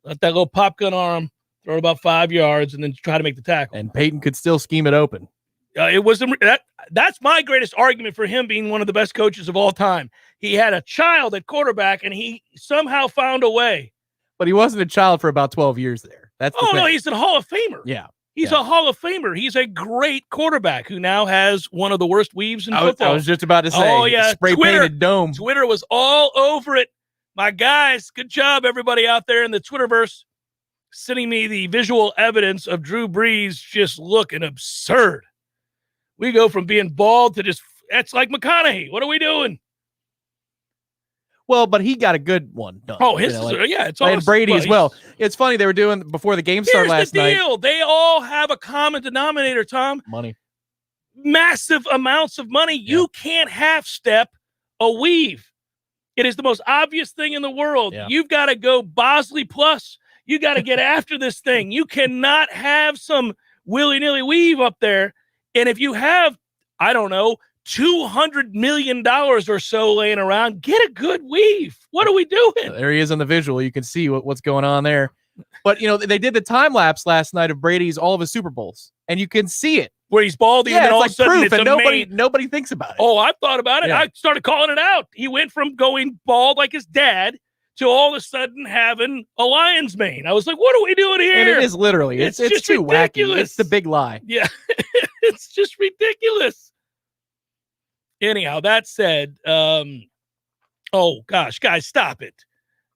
let that little pop gun arm, throw it about 5 yards, and then try to make the tackle. And Peyton could still scheme it open. It was that's my greatest argument for him being one of the best coaches of all time. He had a child at quarterback, and he somehow found a way. But he wasn't a child for about 12 years there. That's the thing. No, he's a Hall of Famer. Yeah. He's a Hall of Famer. He's a great quarterback who now has one of the worst weaves in football. I was just about to say, spray-painted dome. Twitter was all over it. My guys, good job, everybody out there in the Twitterverse, sending me the visual evidence of Drew Brees just looking absurd. We go from being bald to just, that's like McConaughey. What are we doing? Well, but he got a good one done. Oh, it's awesome. And Brady as well. It's funny, they were doing before the game started last night. Here's the deal. They all have a common denominator, Tom. Money. Massive amounts of money. Yeah. You can't half-step a weave. It is the most obvious thing in the world. Yeah. You've got to go Bosley plus. You got to get after this thing. You cannot have some willy-nilly weave up there. And if you have, I don't know, $200 million or so laying around, get a good weave. What are we doing? There he is on the visual. You can see what's going on there. But, they did the time lapse last night of Brady's all of his Super Bowls, and you can see it. Where he's balding, and then all of a sudden proof, and nobody thinks about it. Oh, I've thought about it. Yeah. I started calling it out. He went from going bald like his dad to all of a sudden having a lion's mane. I was like, what are we doing here? And it is literally. It's just too ridiculous. Wacky. It's the big lie. Yeah. It's just ridiculous. Anyhow, that said, oh, gosh, guys, stop it.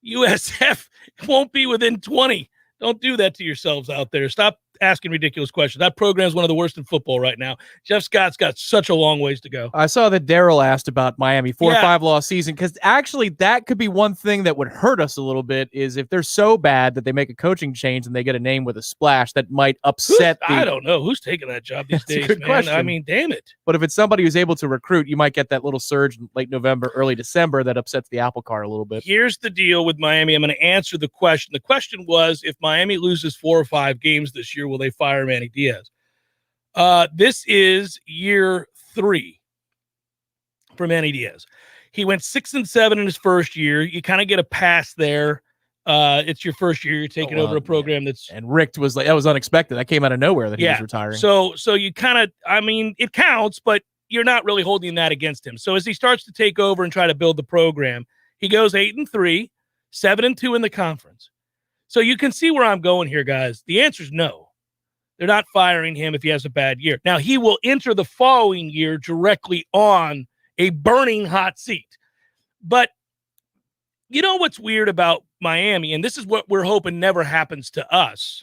USF won't be within 20. Don't do that to yourselves out there. Stop asking ridiculous questions. That program is one of the worst in football right now. Jeff Scott's got such a long ways to go. I saw that Daryl asked about Miami 4 or 5 loss season, because actually that could be one thing that would hurt us a little bit, is if they're so bad that they make a coaching change and they get a name with a splash that might upset I don't know who's taking that job these days, man. Question. I mean, damn it. But if it's somebody who's able to recruit, you might get that little surge in late November, early December that upsets the apple cart a little bit. Here's the deal with Miami. I'm going to answer the question. The question was, if Miami loses 4 or 5 games this year, will they fire Manny Diaz? This is year 3 for Manny Diaz. He went 6-7 in his first year. You kind of get a pass there. It's your first year. You're taking over a program that's, and Rick was like, that was unexpected. That came out of nowhere that he was retiring. So you kind of, I mean, it counts, but you're not really holding that against him. So as he starts to take over and try to build the program, he goes 8-3, 7-2 in the conference. So you can see where I'm going here, guys. The answer is no. They're not firing him if he has a bad year. Now, he will enter the following year directly on a burning hot seat. But you know what's weird about Miami, and this is what we're hoping never happens to us.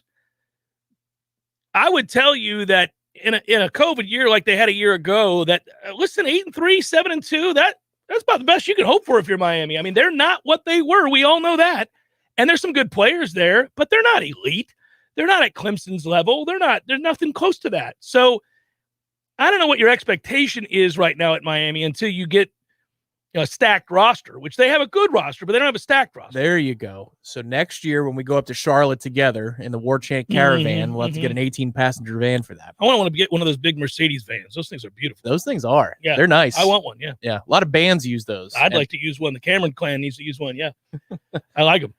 I would tell you that in a COVID year like they had a year ago, that listen, 8-3, 7-2, that's about the best you can hope for if you're Miami. I mean, they're not what they were. We all know that. And there's some good players there, but they're not elite. They're not at Clemson's level. There's nothing close to that. So I don't know what your expectation is right now at Miami until you get a stacked roster, which they have a good roster, but they don't have a stacked roster. There you go. So next year when we go up to Charlotte together in the Warchant Caravan, we'll have to get an 18-passenger van for that. I want to get one of those big Mercedes vans. Those things are beautiful. Those things are. Yeah. They're nice. I want one, yeah. Yeah, a lot of bands use those. I'd like to use one. The Cameron clan needs to use one, yeah. I like them.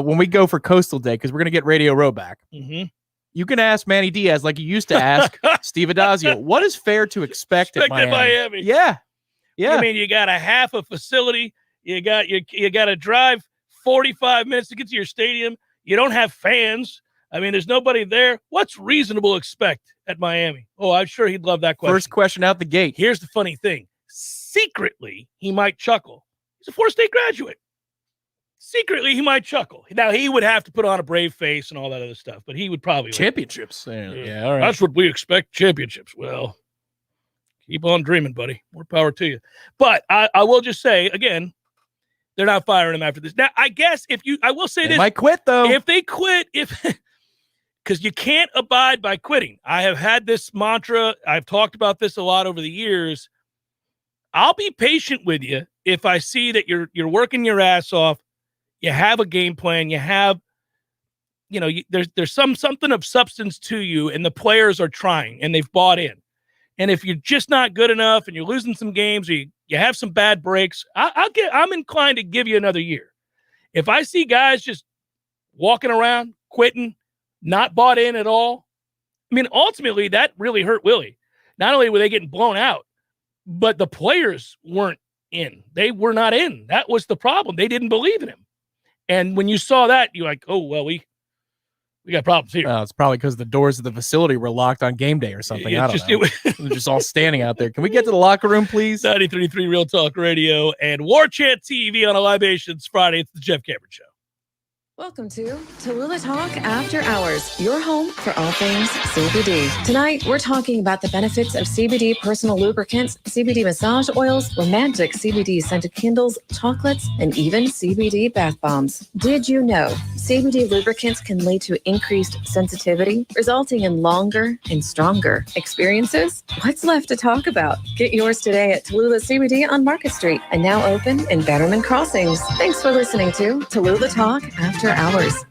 When we go for Coastal Day, because we're going to get Radio Row back, you can ask Manny Diaz like you used to ask Steve Adazio, what is fair to expect at Miami? Yeah. Yeah. I mean, you got a half a facility. You got to drive 45 minutes to get to your stadium. You don't have fans. I mean, there's nobody there. What's reasonable to expect at Miami? Oh, I'm sure he'd love that question. First question out the gate. Here's the funny thing. Secretly, he might chuckle. He's a Florida State graduate. Secretly, he might chuckle. Now, he would have to put on a brave face and all that other stuff, but he would probably championships. Yeah, all right. That's what we expect, championships. Well, keep on dreaming, buddy. More power to you. But I will just say, again, they're not firing him after this. Now, I guess I will say they this. Might quit, though. If they quit, because you can't abide by quitting. I have had this mantra. I've talked about this a lot over the years. I'll be patient with you if I see that you're working your ass off. You have a game plan. You have, there's something of substance to you, and the players are trying, and they've bought in. And if you're just not good enough and you're losing some games or you have some bad breaks, I'm inclined to give you another year. If I see guys just walking around, quitting, not bought in at all, I mean, ultimately that really hurt Willie. Not only were they getting blown out, but the players weren't in. They were not in. That was the problem. They didn't believe in him. And when you saw that, you're like, oh, well, we got problems here. It's probably because the doors of the facility were locked on game day or something. I don't know. They're just all standing out there. Can we get to the locker room, please? 93.3 Real Talk Radio and Warchant TV on a Libations Friday. It's the Jeff Cameron Show. Welcome to Tallulah Talk After Hours, your home for all things CBD. Tonight, we're talking about the benefits of CBD personal lubricants, CBD massage oils, romantic CBD scented candles, chocolates, and even CBD bath bombs. Did you know CBD lubricants can lead to increased sensitivity, resulting in longer and stronger experiences? What's left to talk about? Get yours today at Tallulah CBD on Market Street and now open in Betterman Crossings. Thanks for listening to Tallulah Talk After Hours.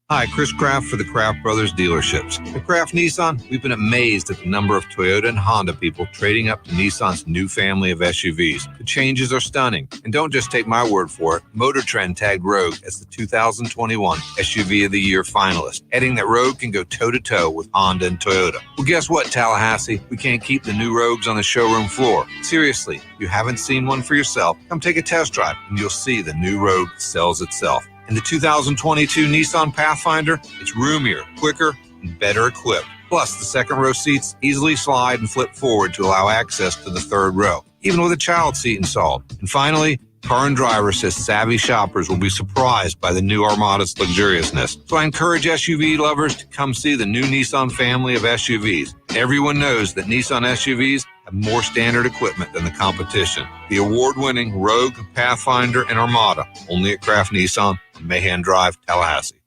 Hi, Chris Kraft for the Kraft Brothers dealerships. At Kraft Nissan, we've been amazed at the number of Toyota and Honda people trading up to Nissan's new family of SUVs. The changes are stunning. And don't just take my word for it. Motor Trend tagged Rogue as the 2021 SUV of the Year finalist, adding that Rogue can go toe-to-toe with Honda and Toyota. Well, guess what, Tallahassee? We can't keep the new Rogues on the showroom floor. Seriously, if you haven't seen one for yourself, come take a test drive and you'll see the new Rogue sells itself. And the 2022 Nissan Pathfinder, it's roomier, quicker, and better equipped. Plus, the second row seats easily slide and flip forward to allow access to the third row, even with a child seat installed. And finally, Car and Driver says savvy shoppers will be surprised by the new Armada's luxuriousness. So I encourage SUV lovers to come see the new Nissan family of SUVs. Everyone knows that Nissan SUVs have more standard equipment than the competition. The award-winning Rogue, Pathfinder, and Armada, only at Kraft Nissan on Mahan Drive, Tallahassee.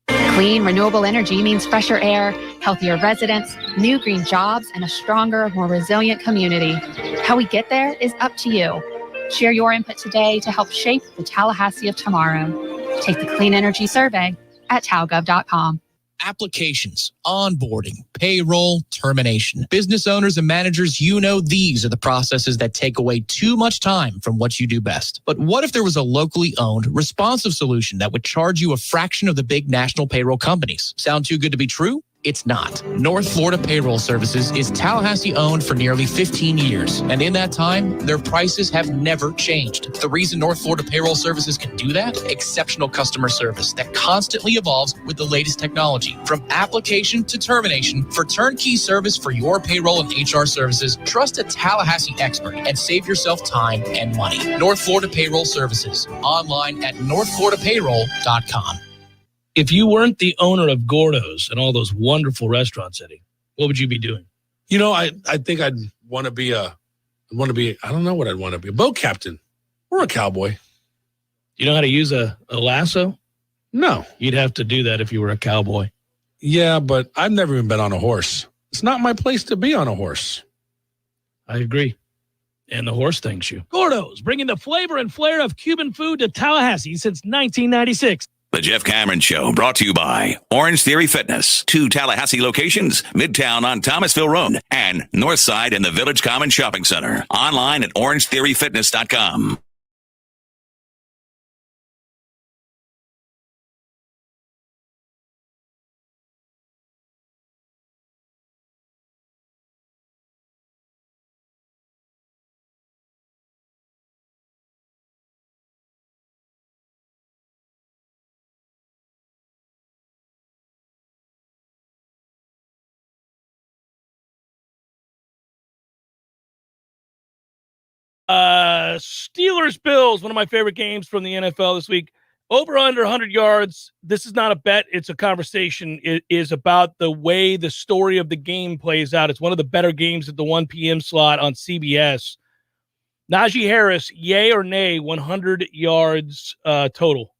Clean, renewable energy means fresher air, healthier residents, new green jobs, and a stronger, more resilient community. How we get there is up to you. Share your input today to help shape the Tallahassee of tomorrow. Take the Clean Energy Survey at talgov.com. Applications, onboarding, payroll, termination. Business owners and managers, these are the processes that take away too much time from what you do best. But what if there was a locally owned, responsive solution that would charge you a fraction of the big national payroll companies? Sound too good to be true? It's not. North Florida Payroll Services is Tallahassee owned for nearly 15 years. And in that time, their prices have never changed. The reason North Florida Payroll Services can do that? Exceptional customer service that constantly evolves with the latest technology. From application to termination, for turnkey service for your payroll and HR services, trust a Tallahassee expert and save yourself time and money. North Florida Payroll Services. Online at northfloridapayroll.com. If you weren't the owner of Gordo's and all those wonderful restaurants, Eddie, What would you be doing? I think I'd want to be I don't know what I'd want to be, a boat captain or a cowboy. You know how to use a lasso? No. You'd have to do that if you were a cowboy. Yeah, but I've never even been on a horse. It's not my place to be on a horse. I agree. And the horse thanks you. Gordo's, bringing the flavor and flair of Cuban food to Tallahassee since 1996. The Jeff Cameron Show, brought to you by Orange Theory Fitness. 2 Tallahassee locations, Midtown on Thomasville Road and Northside in the Village Common Shopping Center. Online at orangetheoryfitness.com. Steelers Bills, one of my favorite games from the NFL this week. Over under 100 yards. This is not a bet. It's a conversation. It is about the way the story of the game plays out. It's one of the better games at the 1 p.m. slot on CBS. Najee Harris, yay or nay, 100 yards total.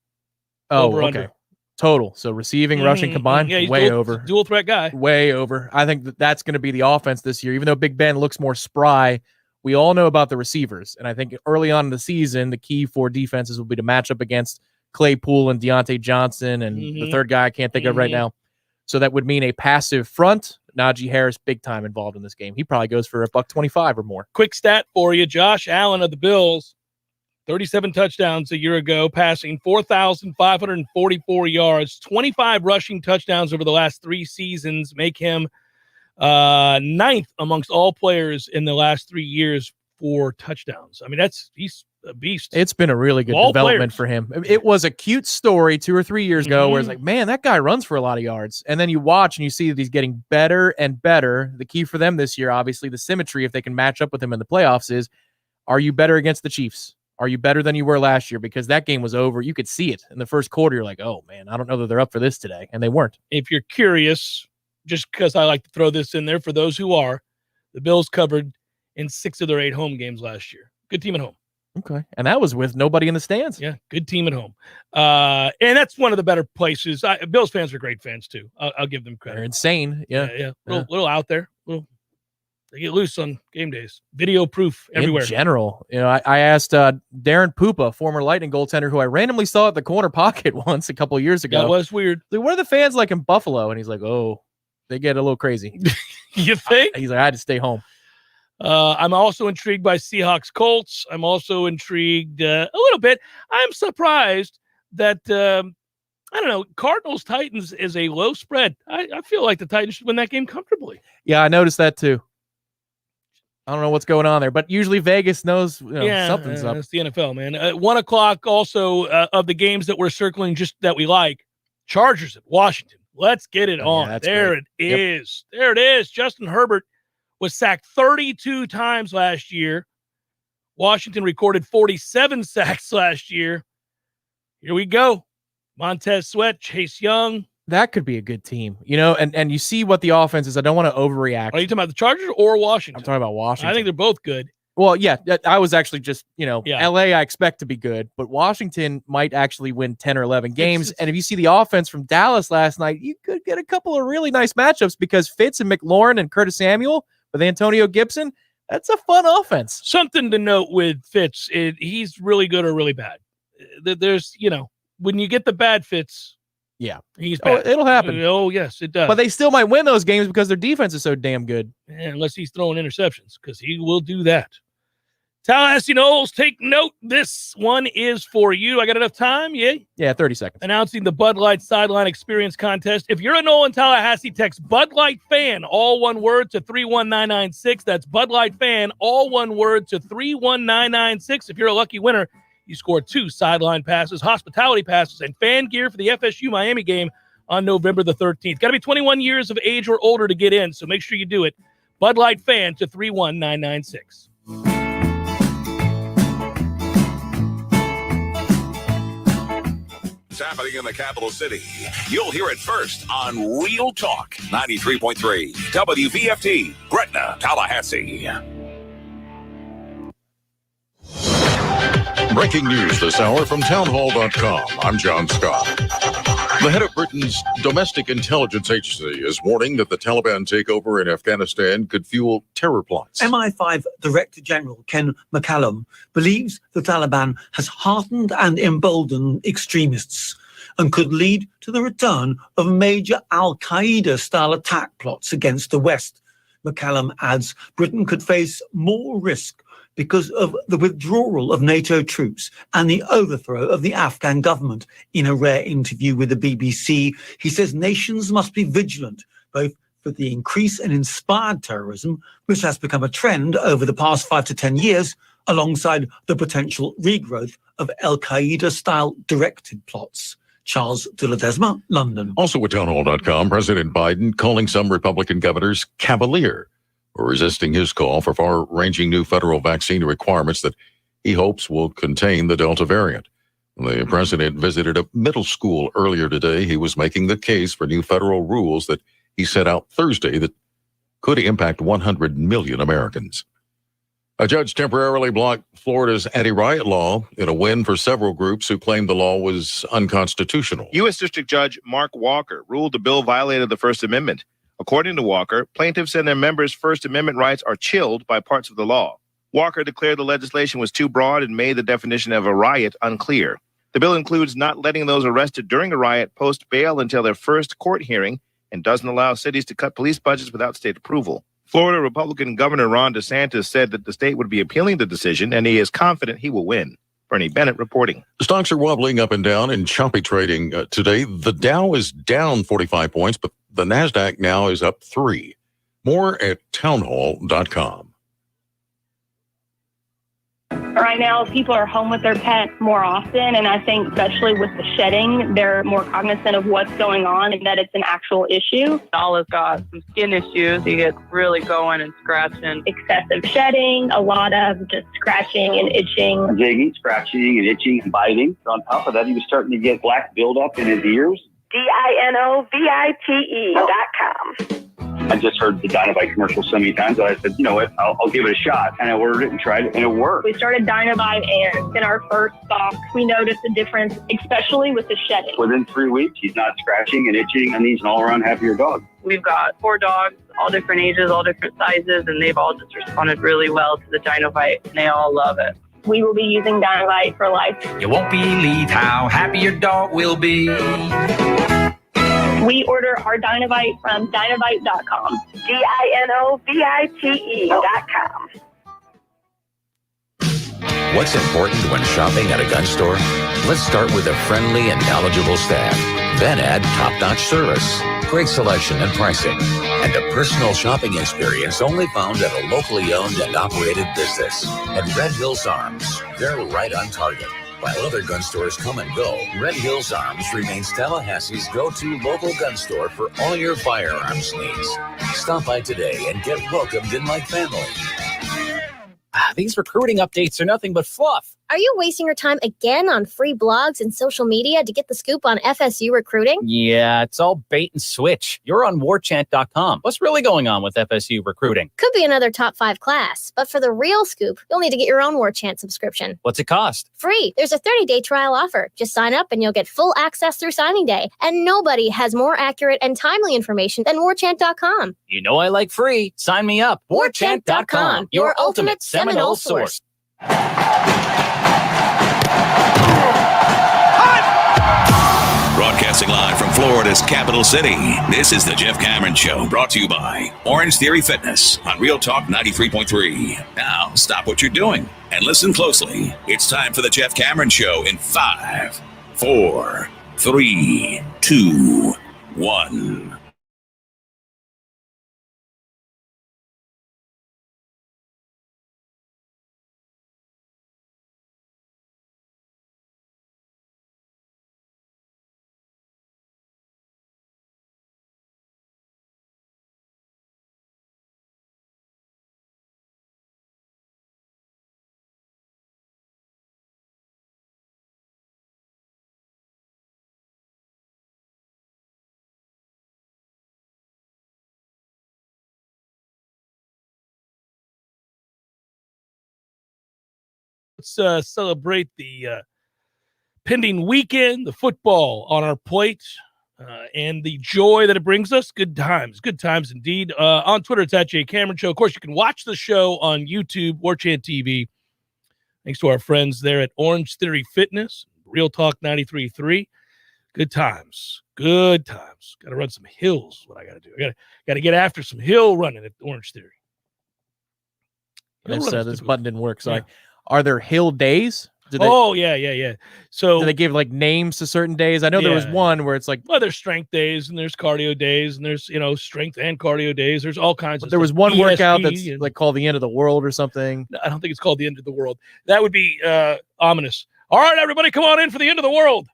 Over, under. Total. So receiving, rushing combined, yeah, he's way over. Dual threat guy. Way over. I think that's going to be the offense this year. Even though Big Ben looks more spry, we all know about the receivers. And I think early on in the season, the key for defenses will be to match up against Claypool and Deontay Johnson and the third guy I can't think of right now. So that would mean a passive front. Najee Harris, big time involved in this game. He probably goes for $125 or more. Quick stat for you. Josh Allen of the Bills, 37 touchdowns a year ago, passing 4,544 yards, 25 rushing touchdowns over the last 3 seasons, make him ninth amongst all players in the last 3 years for touchdowns. I mean, he's a beast. It's been a really good development for him. It was a cute story 2 or 3 years ago where it's like, man, that guy runs for a lot of yards. And then you watch and you see that he's getting better and better. The key for them this year, obviously, the symmetry, if they can match up with him in the playoffs, is, are you better against the Chiefs? Are you better than you were last year? Because that game was over. You could see it in the first quarter. You're like, oh, man, I don't know that they're up for this today. And they weren't. If you're curious, just because I like to throw this in there for those who are, the Bills covered in 6 of their 8 home games last year. Good team at home. Okay. And that was with nobody in the stands. Yeah, good team at home. And that's one of the better places. Bills fans are great fans, too. I'll give them credit. They're insane. Yeah. Little out there. They get loose on game days. Video proof everywhere. In general, I asked Darren Pupa, former Lightning goaltender, who I randomly saw at the corner pocket once a couple of years ago. That was weird. Like, what are the fans like in Buffalo? And he's like, oh, they get a little crazy. You think? He's like, I had to stay home. I'm also intrigued by Seahawks Colts. I'm also intrigued a little bit. I'm surprised that, I don't know, Cardinals Titans is a low spread. I feel like the Titans should win that game comfortably. Yeah, I noticed that too. I don't know what's going on there, but usually Vegas knows something's up. It's the NFL, man. 1 o'clock also of the games that we're circling just that we like. Chargers at Washington. Let's get it on. Yeah, there great. it is. There it is. Justin Herbert was sacked 32 times last year. Washington recorded 47 sacks last year. Here we go. Montez Sweat, Chase Young. That could be a good team, and you see what the offense is. I don't want to overreact. Are you talking about the Chargers or Washington? I'm talking about Washington. I think they're both good. Well, yeah, I was actually just, LA I expect to be good, but Washington might actually win 10 or 11 games. And if you see the offense from Dallas last night, you could get a couple of really nice matchups because Fitz and McLaurin and Curtis Samuel with Antonio Gibson, that's a fun offense. Something to note with Fitz, he's really good or really bad. There's, when you get the bad Fitz, yeah, he's bad. It'll happen. Oh, yes, it does. But they still might win those games because their defense is so damn good. Unless he's throwing interceptions, because he will do that. Tallahassee Noles, take note. This one is for you. I got enough time? Yeah, 30 seconds. Announcing the Bud Light Sideline Experience Contest. If you're a Nolan Tallahassee, text Bud Light Fan, all one word, to 31996. That's Bud Light Fan, all one word, to 31996. If you're a lucky winner, you score 2 sideline passes, hospitality passes, and fan gear for the FSU Miami game on November the 13th. Got to be 21 years of age or older to get in, so make sure you do it. Bud Light Fan to 31996. It's happening in the capital city. You'll hear it first on Real Talk 93.3 WVFT, Gretna, Tallahassee. Breaking news this hour from townhall.com. I'm John Scott. The head of Britain's domestic intelligence agency is warning that the Taliban takeover in Afghanistan could fuel terror plots. MI5 Director General Ken McCallum believes the Taliban has heartened and emboldened extremists and could lead to the return of major al-Qaeda-style attack plots against the West. McCallum adds Britain could face more risk because of the withdrawal of NATO troops and the overthrow of the Afghan government. In a rare interview with the BBC, he says nations must be vigilant, both for the increase in inspired terrorism, which has become a trend over the past 5 to 10 years, alongside the potential regrowth of al-Qaeda-style directed plots. Charles de Ledesma, London. Also at townhall.com, President Biden calling some Republican governors cavalier for resisting his call for far-ranging new federal vaccine requirements that he hopes will contain the Delta variant. The president visited a middle school earlier today. He was making the case for new federal rules that he set out Thursday that could impact 100 million Americans. A judge temporarily blocked Florida's anti-riot law in a win for several groups who claimed the law was unconstitutional. U.S. District Judge Mark Walker ruled the bill violated the First Amendment. According to Walker, plaintiffs and their members' First Amendment rights are chilled by parts of the law. Walker declared the legislation was too broad and made the definition of a riot unclear. The bill includes not letting those arrested during a riot post bail until their first court hearing and doesn't allow cities to cut police budgets without state approval. Florida Republican Governor Ron DeSantis said that the state would be appealing the decision, and he is confident he will win. Bernie Bennett reporting. Stocks are wobbling up and down in choppy trading today. The Dow is down 45 points, but the NASDAQ now is up 3. More at townhall.com. Right now, people are home with their pets more often, and I think especially with the shedding, they're more cognizant of what's going on and that it's an actual issue. Olive got some skin issues. He gets really going and scratching. Excessive shedding, a lot of just scratching and itching. Digging, scratching, and itching, and biting. On top of that, he was starting to get black buildup in his ears. DINOVITE.com. I just heard the Dynovite commercial so many times that I said, you know what, I'll give it a shot. And I ordered it and tried it, and it worked. We started Dynovite, and in our first stock, we noticed a difference, especially with the shedding. Within 3 weeks, he's not scratching and itching, and he's an all-around happier dog. We've got 4 dogs, all different ages, all different sizes, and they've all just responded really well to the Dynovite, and they all love it. We will be using Dynovite for life. You won't believe how happy your dog will be. We order our Dynovite from Dynovite.com. DINOVITE.com. What's important when shopping at a gun store? Let's start with a friendly and knowledgeable staff. Then add top-notch service, great selection and pricing, and a personal shopping experience only found at a locally owned and operated business. At Red Hills Arms, they're right on target. While other gun stores come and go, Red Hills Arms remains Tallahassee's go-to local gun store for all your firearms needs. Stop by today and get welcomed in like family. These recruiting updates are nothing but fluff. Are you wasting your time again on free blogs and social media to get the scoop on FSU recruiting? Yeah, it's all bait and switch. You're on Warchant.com. What's really going on with FSU recruiting? Could be another top 5 class, but for the real scoop, you'll need to get your own Warchant subscription. What's it cost? Free. There's a 30-day trial offer. Just sign up and you'll get full access through signing day. And nobody has more accurate and timely information than Warchant.com. You know I like free. Sign me up. Warchant.com, your ultimate Seminole source. Broadcasting live from Florida's capital city, this is the Jeff Cameron Show, brought to you by Orange Theory Fitness on Real Talk 93.3. Now, stop what you're doing and listen closely. It's time for the Jeff Cameron Show in 5, 4, 3, 2, 1. Let's celebrate the pending weekend, the football on our plate, and the joy that it brings us. Good times indeed. On Twitter, it's at Jay Cameron Show. Of course, you can watch the show on YouTube, Warchant TV. Thanks to our friends there at Orange Theory Fitness, Real Talk 93.3. Good times. Got to run some hills. What I got to do? I got to get after some hill running at Orange Theory. This button didn't work. So, are there hill days? Yeah. So do they give like names to certain days? I know there was one where it's like, well, there's strength days and there's cardio days and there's strength and cardio days. There's all kinds of. There was one workout that's like called the end of the world or something. I don't think it's called the end of the world. That would be ominous. All right, everybody, come on in for the end of the world.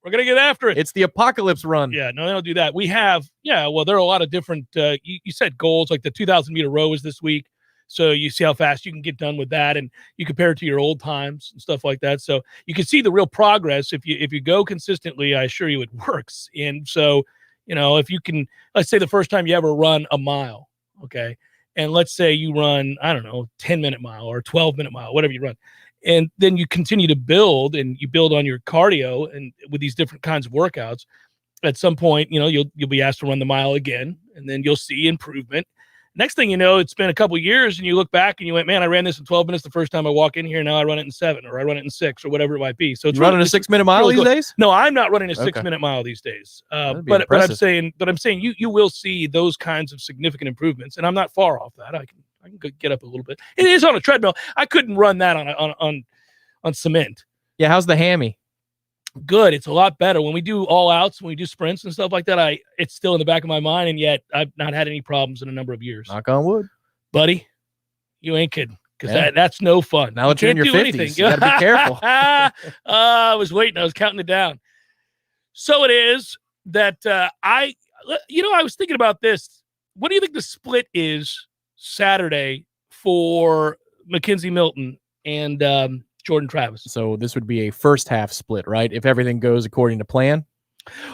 We're gonna get after it. It's the apocalypse run. Yeah, no, they don't do that. We have, well, there are a lot of different. You set goals like the 2,000 meter row is this week. So you see how fast you can get done with that, and you compare it to your old times and stuff like that. So you can see the real progress if you go consistently. I assure you, it works. And so, if you can, let's say the first time you ever run a mile, okay, and let's say you run, I don't know, 10-minute mile or 12-minute mile, whatever you run, and then you continue to build and you build on your cardio and with these different kinds of workouts. At some point, you'll be asked to run the mile again, and then you'll see improvement. Next thing you know, it's been a couple of years and you look back and you went, man, I ran this in 12 minutes the first time I walk in here. Now I run it in 7 or I run it in 6 or whatever it might be. So it's running a 6-minute mile these days? No, I'm not running a 6-minute mile these days. But I'm saying you will see those kinds of significant improvements. And I'm not far off that. I can get up a little bit. It is on a treadmill. I couldn't run that on cement. Yeah. How's the hammy? Good. It's a lot better when we do all outs, when we do sprints and stuff like that. It's still in the back of my mind, and yet I've not had any problems in a number of years. Knock on wood, buddy. You ain't kidding, because that's no fun. Now that you're in your 50s, you gotta be careful. I was waiting. I was counting it down. So it is that I was thinking about this. What do you think the split is Saturday for McKenzie Milton and Jordan Travis? So this would be a first half split, right? If everything goes according to plan.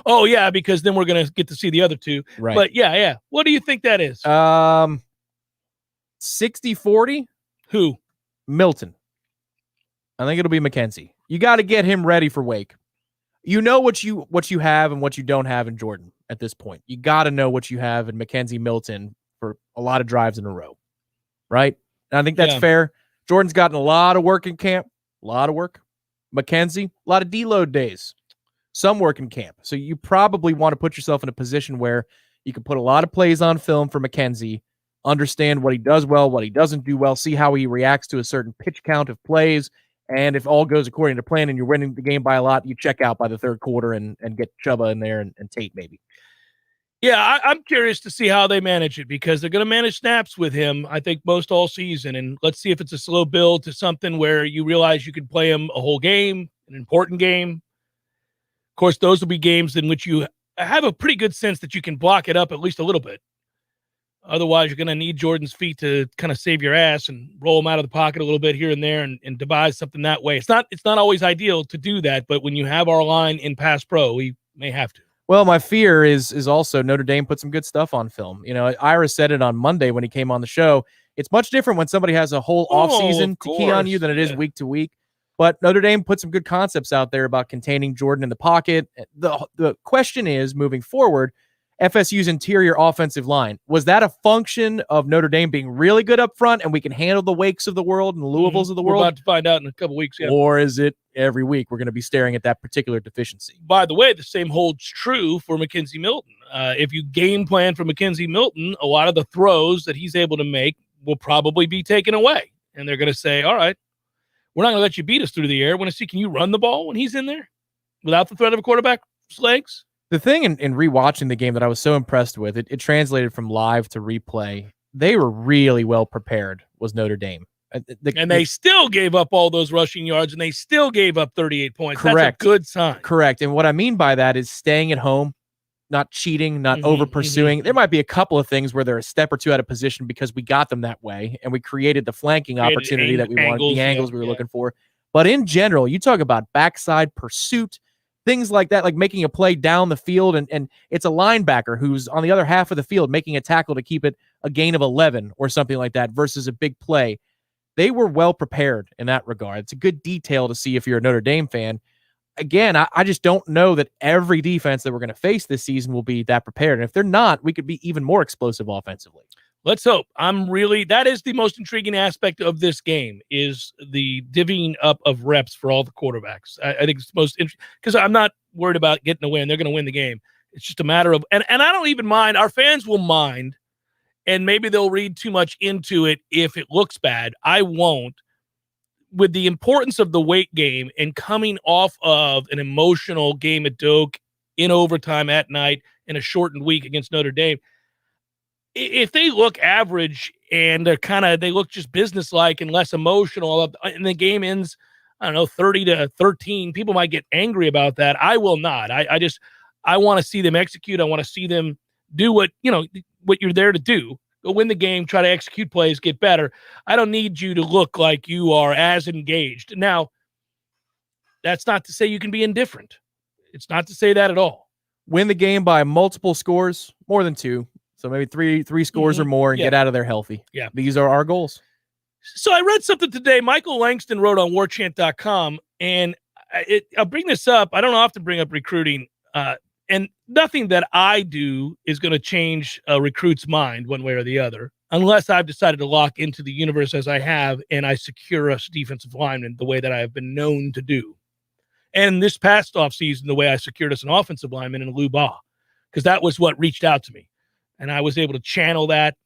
Oh yeah, because then we're gonna get to see the other two. Right. But yeah. What do you think that is? 60-40. Who? Milton. I think it'll be McKenzie. You got to get him ready for Wake. You know what you have and what you don't have in Jordan at this point. You got to know what you have in McKenzie Milton for a lot of drives in a row, right? And I think that's fair. Jordan's gotten a lot of work in camp. A lot of work. McKenzie, a lot of deload days. Some work in camp. So you probably want to put yourself in a position where you can put a lot of plays on film for McKenzie, understand what he does well, what he doesn't do well, see how he reacts to a certain pitch count of plays, and if all goes according to plan and you're winning the game by a lot, you check out by the third quarter and get Chuba in there and Tate maybe. Yeah, I'm curious to see how they manage it because they're going to manage snaps with him, I think, most all season. And let's see if it's a slow build to something where you realize you can play him a whole game, an important game. Of course, those will be games in which you have a pretty good sense that you can block it up at least a little bit. Otherwise, you're going to need Jordan's feet to kind of save your ass and roll him out of the pocket a little bit here and there and devise something that way. It's not always ideal to do that, but when you have our line in pass pro, we may have to. Well, my fear is also Notre Dame put some good stuff on film. Ira said it on Monday when he came on the show. It's much different when somebody has a whole offseason to key on you than it is week to week. But Notre Dame put some good concepts out there about containing Jordan in the pocket. The question is, moving forward, FSU's interior offensive line, was that a function of Notre Dame being really good up front and we can handle the Wakes of the world and the Louisvilles of the world? We're about to find out in a couple weeks. Yeah. Or is it every week we're going to be staring at that particular deficiency? By the way, the same holds true for McKenzie Milton. If you game plan for McKenzie Milton, a lot of the throws that he's able to make will probably be taken away. And they're going to say, all right, we're not going to let you beat us through the air. We're going to see, can you run the ball when he's in there without the threat of a quarterback's legs? The thing in rewatching the game that I was so impressed with, it translated from live to replay. They were really well prepared, was Notre Dame. And they still gave up all those rushing yards, and they still gave up 38 points. Correct. That's a good sign. Correct. And what I mean by that is staying at home, not cheating, not over-pursuing. There might be a couple of things where they're a step or two out of position because we got them that way, and we created the flanking opportunity that we wanted, the angles we were looking for. But in general, you talk about backside pursuit, things like that, like making a play down the field, and it's a linebacker who's on the other half of the field making a tackle to keep it a gain of 11 or something like that versus a big play. they were well prepared in that regard. It's a good detail to see if you're a Notre Dame fan. Again, I just don't know that every defense that we're going to face this season will be that prepared. And if they're not, we could be even more explosive offensively. Let's hope. That is the most intriguing aspect of this game, is the divvying up of reps for all the quarterbacks. I think it's the most interesting, because I'm not worried about getting a win. They're going to win the game. It's just a matter of, and I don't even mind. Our fans will mind, and maybe they'll read too much into it if it looks bad. I won't. With the importance of the weight game and coming off of an emotional game at Doak in overtime at night in a shortened week against Notre Dame, if they look average and they look just businesslike and less emotional, and the game ends, 30-13, people might get angry about that. I will not. I want to see them execute. I want to see them do what you're there to do. Go win the game, try to execute plays, get better. I don't need you to look like you are as engaged. Now, that's not to say you can be indifferent. It's not to say that at all. Win the game by multiple scores, more than 2. So maybe three scores or more, and get out of there healthy. Yeah. These are our goals. So I read something today. Michael Langston wrote on Warchant.com, and I'll bring this up. I don't often bring up recruiting, and nothing that I do is going to change a recruit's mind one way or the other, unless I've decided to lock into the universe as I have, and I secure us defensive linemen the way that I have been known to do. And this past offseason, the way I secured us an offensive lineman in Lou Ba, because that was what reached out to me. And I was able to channel that.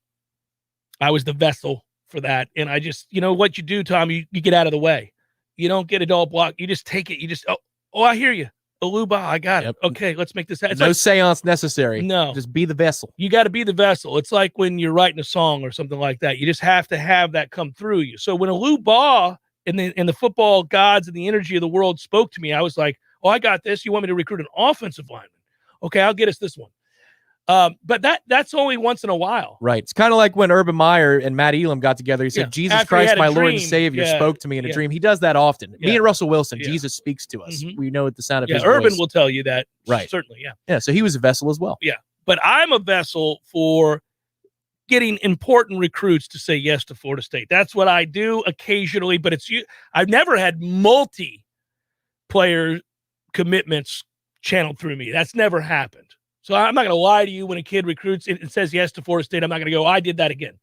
I was the vessel for that. And I just, what you do, Tom, you get out of the way. You don't get it all blocked. You just take it. You just, I hear you. Aluba, I got it. Okay, let's make this happen. No seance necessary. No. Just be the vessel. You got to be the vessel. It's like when you're writing a song or something like that. You just have to have that come through you. So when Aluba and the football gods and the energy of the world spoke to me, I was like, I got this. You want me to recruit an offensive lineman? Okay, I'll get us this one. But that's only once in a while. Right. It's kind of like when Urban Meyer and Matt Elam got together. He said, Jesus After Christ, my Lord dream. and Savior, spoke to me in a dream. He does that often. Me and Russell Wilson, Jesus speaks to us. We know the sound of his Urban voice. will tell you that. Right. Certainly, yeah. Yeah, so he was a vessel as well. Yeah. But I'm a vessel for getting important recruits to say yes to Florida State. That's what I do occasionally, but I've never had multi-player commitments channeled through me. That's never happened. So I'm not going to lie to you when a kid recruits and says yes to Florida State. I'm not going to go, I did that again.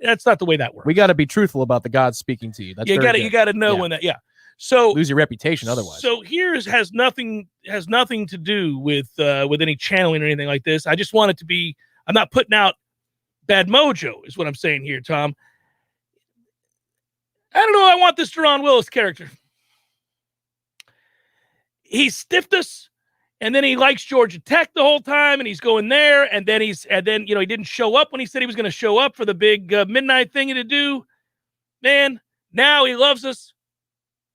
That's not the way that works. We got to be truthful about the God speaking to you. That's you got to know when that. Yeah. So lose your reputation otherwise. So has nothing to do with any channeling or anything like this. I just want it to be. I'm not putting out bad mojo, is what I'm saying here, Tom. I don't know. I want this Deron Willis character. He stiffed us. And then he likes Georgia Tech the whole time, and he's going there. And then he didn't show up when he said he was going to show up for the big midnight thing to do. Man, now he loves us.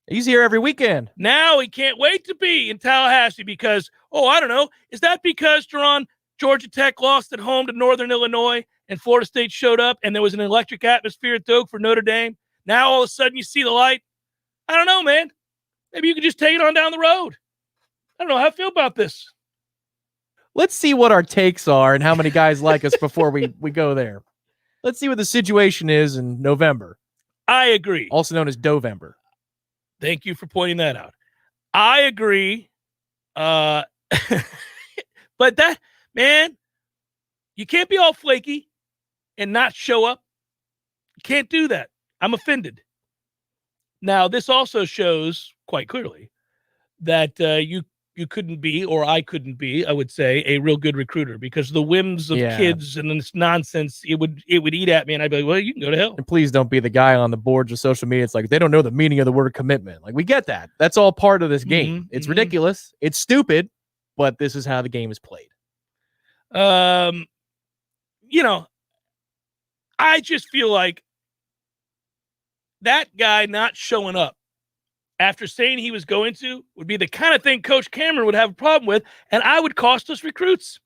He's here every weekend. Now he can't wait to be in Tallahassee because, I don't know. Is that because, Deron, Georgia Tech lost at home to Northern Illinois and Florida State showed up and there was an electric atmosphere at Doak for Notre Dame? Now all of a sudden you see the light? I don't know, man. Maybe you could just take it on down the road. I don't know how I feel about this. Let's see what our takes are and how many guys like us before we go there. Let's see what the situation is in November. I agree. Also known as Dovember. Thank you for pointing that out. I agree. But that, man, you can't be all flaky and not show up. You can't do that. I'm offended. Now, this also shows quite clearly that you couldn't be, or I couldn't be, I would say, a real good recruiter because the whims of kids and this nonsense, it would eat at me, and I'd be like, well, you can go to hell. And please don't be the guy on the boards of social media. It's like they don't know the meaning of the word commitment. Like, we get that. That's all part of this game. It's ridiculous. It's stupid, but this is how the game is played. I just feel like that guy not showing up after saying he was going to would be the kind of thing Coach Cameron would have a problem with, and I would cost us recruits.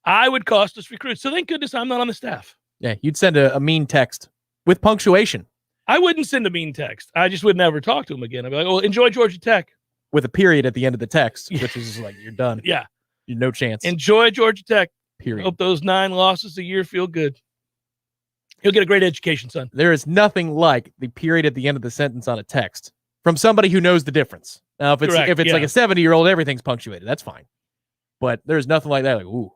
So thank goodness I'm not on the staff. Yeah, you'd send a mean text with punctuation. I wouldn't send a mean text. I just would never talk to him again. I'd be like, well, enjoy Georgia Tech. With a period at the end of the text, which is like, you're done. Yeah. You're no chance. Enjoy Georgia Tech. Period. Hope those 9 losses a year feel good. He'll get a great education, son. There is nothing like the period at the end of the sentence on a text from somebody who knows the difference. Now, if it's Correct, like a 70-year-old, everything's punctuated. That's fine. But there's nothing like that. Like, ooh,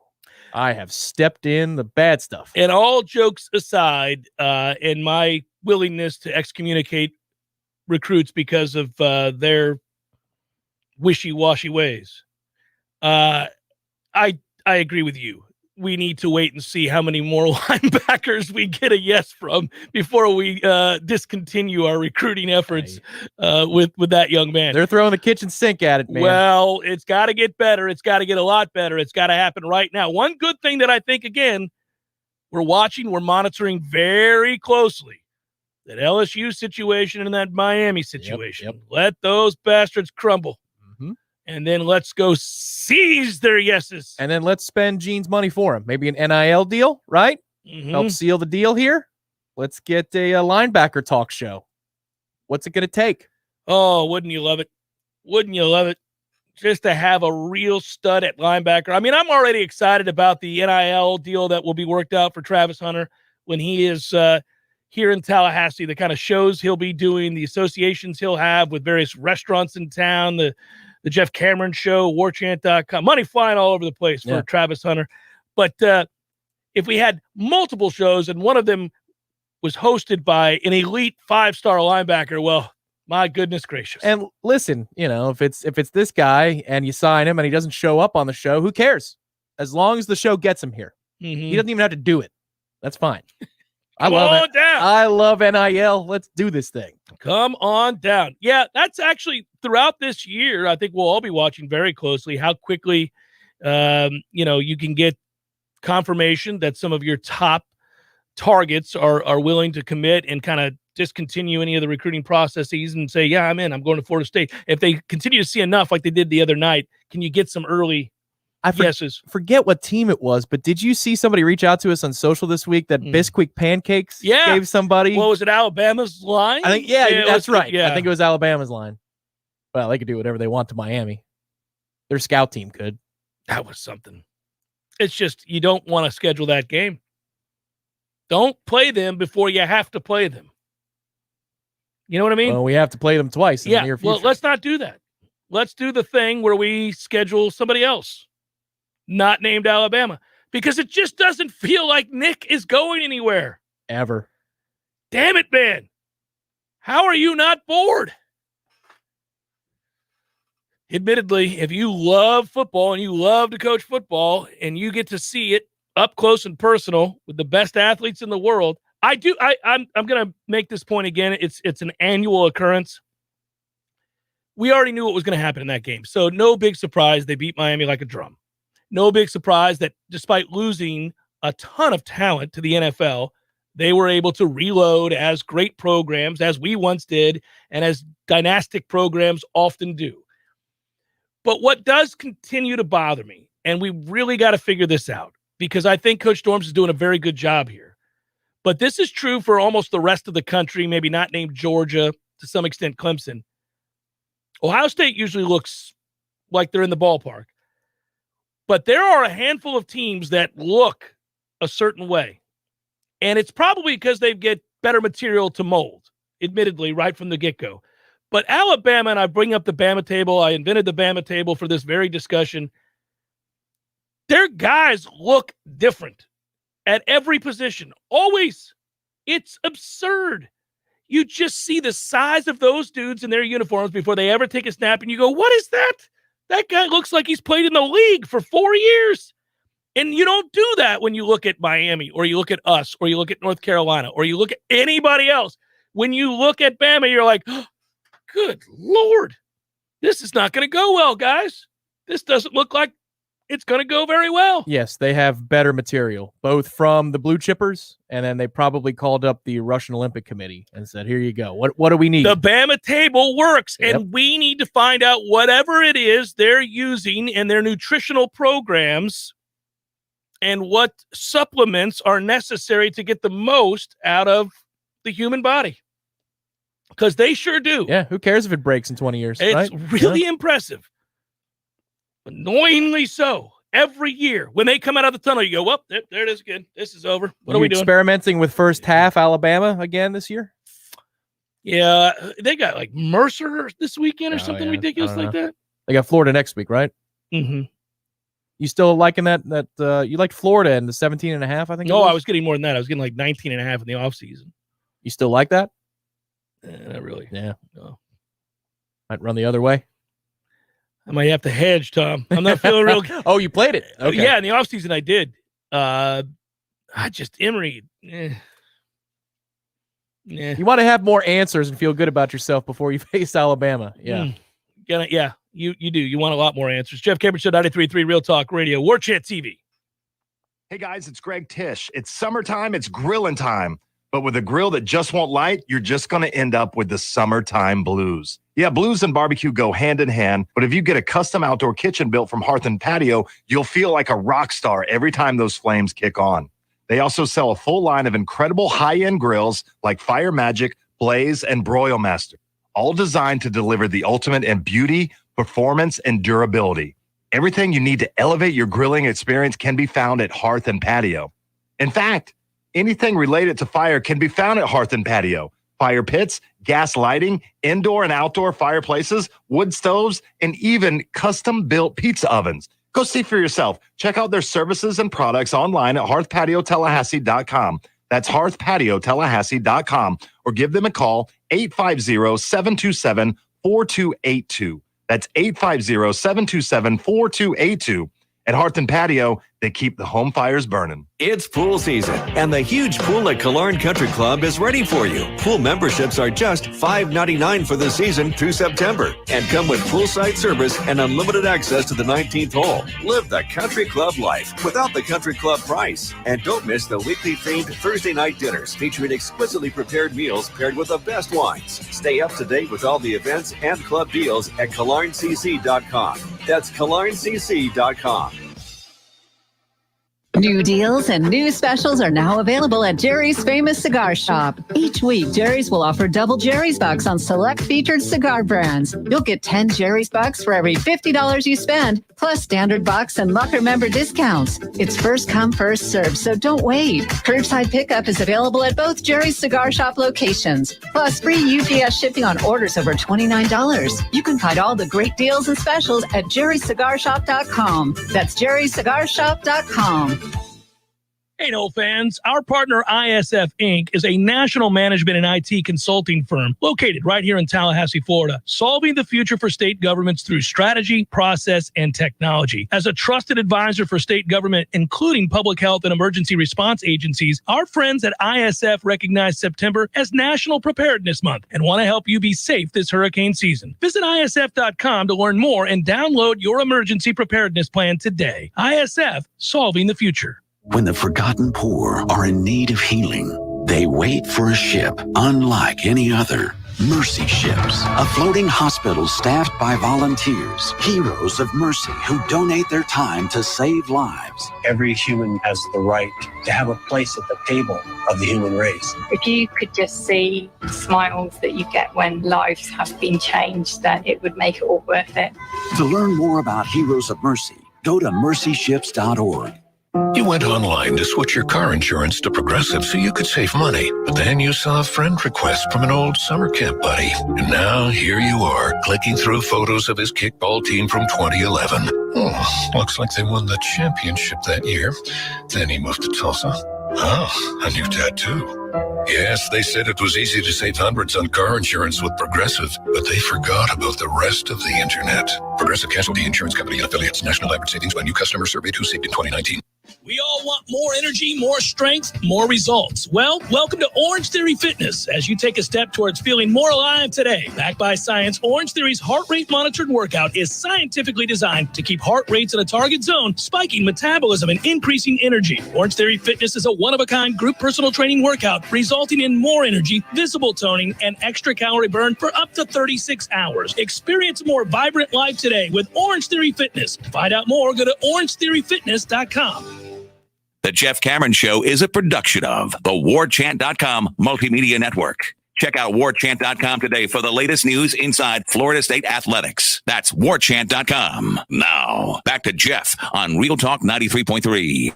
I have stepped in the bad stuff. And all jokes aside, and my willingness to excommunicate recruits because of their wishy-washy ways, I agree with you. We need to wait and see how many more linebackers we get a yes from before we discontinue our recruiting efforts with that young man. They're throwing the kitchen sink at it, man. Well, it's got to get better. It's got to get a lot better. It's got to happen right now. One good thing that I think, again, we're monitoring very closely, that LSU situation and that Miami situation. Yep. Let those bastards crumble. And then let's go seize their yeses. And then let's spend Gene's money for him. Maybe an NIL deal, right? Help seal the deal here. Let's get a linebacker talk show. What's it going to take? Oh, wouldn't you love it? Wouldn't you love it? Just to have a real stud at linebacker. I mean, I'm already excited about the NIL deal that will be worked out for Travis Hunter when he is here in Tallahassee, the kind of shows he'll be doing, the associations he'll have with various restaurants in town, the Jeff Cameron show, Warchant.com, money flying all over the place for Travis Hunter. But if we had multiple shows and one of them was hosted by an elite 5-star linebacker, well, my goodness gracious. And listen, if it's this guy and you sign him and he doesn't show up on the show, who cares? As long as the show gets him here. He doesn't even have to do it. That's fine. I love NIL. Let's do this thing. Come on down. Yeah, that's actually throughout this year. I think we'll all be watching very closely how quickly, you can get confirmation that some of your top targets are willing to commit and kind of discontinue any of the recruiting processes and say, yeah, I'm in. I'm going to Florida State. If they continue to see enough like they did the other night, can you get some early yeses? Forget what team it was, but did you see somebody reach out to us on social this week that Bisquick Pancakes gave somebody? What was it, Alabama's line? I think, that's right. I think it was Alabama's line. Well, they could do whatever they want to Miami. Their scout team could. That was something. It's just you don't want to schedule that game. Don't play them before you have to play them. You know what I mean? Well, we have to play them twice in the near future. Well, let's not do that. Let's do the thing where we schedule somebody else, not named Alabama, because it just doesn't feel like Nick is going anywhere. Ever. Damn it, man. How are you not bored? Admittedly, if you love football and you love to coach football and you get to see it up close and personal with the best athletes in the world, I'm going to make this point again. It's an annual occurrence. We already knew what was going to happen in that game. So no big surprise. They beat Miami like a drum. No big surprise that despite losing a ton of talent to the NFL, they were able to reload as great programs, as we once did, and as dynastic programs often do. But what does continue to bother me, and we really got to figure this out, because I think Coach Storms is doing a very good job here. But this is true for almost the rest of the country, maybe not named Georgia, to some extent Clemson. Ohio State usually looks like they're in the ballpark. But there are a handful of teams that look a certain way. And it's probably because they get better material to mold, admittedly, right from the get-go. But Alabama, and I bring up the Bama table, I invented the Bama table for this very discussion, their guys look different at every position. Always. It's absurd. You just see the size of those dudes in their uniforms before they ever take a snap, and you go, what is that? That guy looks like he's played in the league for 4 years. And you don't do that when you look at Miami, or you look at us, or you look at North Carolina, or you look at anybody else. When you look at Bama, you're like, oh, good Lord, this is not going to go well, guys. This doesn't look like it's going to go very well. Yes, they have better material, both from the Blue Chippers, and then they probably called up the Russian Olympic Committee and said, here you go. What do we need? The Bama table works, and we need to find out whatever it is they're using in their nutritional programs and what supplements are necessary to get the most out of the human body. Because they sure do. Yeah, who cares if it breaks in 20 years? It's right? really impressive. Annoyingly so. Every year, when they come out of the tunnel, you go, well, there it is again. This is over. What are we doing? Experimenting with first half Alabama again this year? Yeah, they got like Mercer this weekend or something ridiculous like that. They got Florida next week, right? Mm-hmm. You still liking that you liked Florida in the 17.5, I think? No, I was getting more than that. I was getting like 19.5 in the offseason. You still like that? Not really. Yeah. No. Might run the other way. I might have to hedge, Tom. I'm not feeling real good. Oh, you played it? Okay. Yeah, in the offseason I did. Emory. You want to have more answers and feel good about yourself before you face Alabama. Yeah. You do. You want a lot more answers. Jeff Cameron Show, 93.3 Real Talk Radio, Warchant TV. Hey guys, it's Greg Tish. It's summertime, it's grilling time. But with a grill that just won't light, you're just going to end up with the summertime blues. Yeah, blues and barbecue go hand in hand, but if you get a custom outdoor kitchen built from Hearth and Patio, you'll feel like a rock star every time those flames kick on. They also sell a full line of incredible high-end grills like Fire Magic, Blaze, and Broil Master, all designed to deliver the ultimate in beauty, performance, and durability. Everything you need to elevate your grilling experience can be found at Hearth and Patio. In fact, anything related to fire can be found at Hearth and Patio. Fire pits, gas lighting, indoor and outdoor fireplaces, wood stoves, and even custom-built pizza ovens. Go see for yourself. Check out their services and products online at hearthpatiotallahassee.com. That's hearthpatiotallahassee.com. Or give them a call, 850-727-4282. That's 850-727-4282. At Hearth and Patio, they keep the home fires burning. It's pool season, and the huge pool at Killearn Country Club is ready for you. Pool memberships are just $5.99 for the season through September, and come with poolside service and unlimited access to the 19th hole. Live the country club life without the country club price. And don't miss the weekly themed Thursday night dinners featuring exquisitely prepared meals paired with the best wines. Stay up to date with all the events and club deals at KillearnCC.com. That's KillearnCC.com. New deals and new specials are now available at Jerry's Famous Cigar Shop. Each week, Jerry's will offer double Jerry's bucks on select featured cigar brands. You'll get 10 Jerry's bucks for every $50 you spend, plus standard box and Mucker member discounts. It's first come, first served, so don't wait. Curbside pickup is available at both Jerry's Cigar Shop locations, plus free UPS shipping on orders over $29. You can find all the great deals and specials at jerrycigarshop.com. That's jerrycigarshop.com. Hey, Noel fans, our partner ISF Inc. is a national management and IT consulting firm located right here in Tallahassee, Florida, solving the future for state governments through strategy, process, and technology. As a trusted advisor for state government, including public health and emergency response agencies, our friends at ISF recognize September as National Preparedness Month and want to help you be safe this hurricane season. Visit ISF.com to learn more and download your emergency preparedness plan today. ISF, solving the future. When the forgotten poor are in need of healing, they wait for a ship unlike any other. Mercy Ships, a floating hospital staffed by volunteers, heroes of mercy who donate their time to save lives. Every human has the right to have a place at the table of the human race. If you could just see the smiles that you get when lives have been changed, then it would make it all worth it. To learn more about Heroes of Mercy, go to mercyships.org. You went online to switch your car insurance to Progressive so you could save money, but then you saw a friend request from an old summer camp buddy. And now here you are, clicking through photos of his kickball team from 2011. Oh, looks like they won the championship that year. Then he moved to Tulsa. Oh, a new tattoo. Yes, they said it was easy to save hundreds on car insurance with Progressive, but they forgot about the rest of the internet. Progressive Casualty Insurance Company and affiliates. National average savings by new customer surveyed who saved in 2019. We all want more energy, more strength, more results. Well, welcome to Orange Theory Fitness as you take a step towards feeling more alive today. Backed by science, Orange Theory's heart rate monitored workout is scientifically designed to keep heart rates in a target zone, spiking metabolism and increasing energy. Orange Theory Fitness is a one-of-a-kind group personal training workout resulting in more energy, visible toning, and extra calorie burn for up to 36 hours. Experience a more vibrant life today with Orange Theory Fitness. To find out more, go to orangetheoryfitness.com. The Jeff Cameron Show is a production of the Warchant.com Multimedia Network. Check out warchant.com today for the latest news inside Florida State athletics. That's warchant.com. Now, back to Jeff on Real Talk 93.3.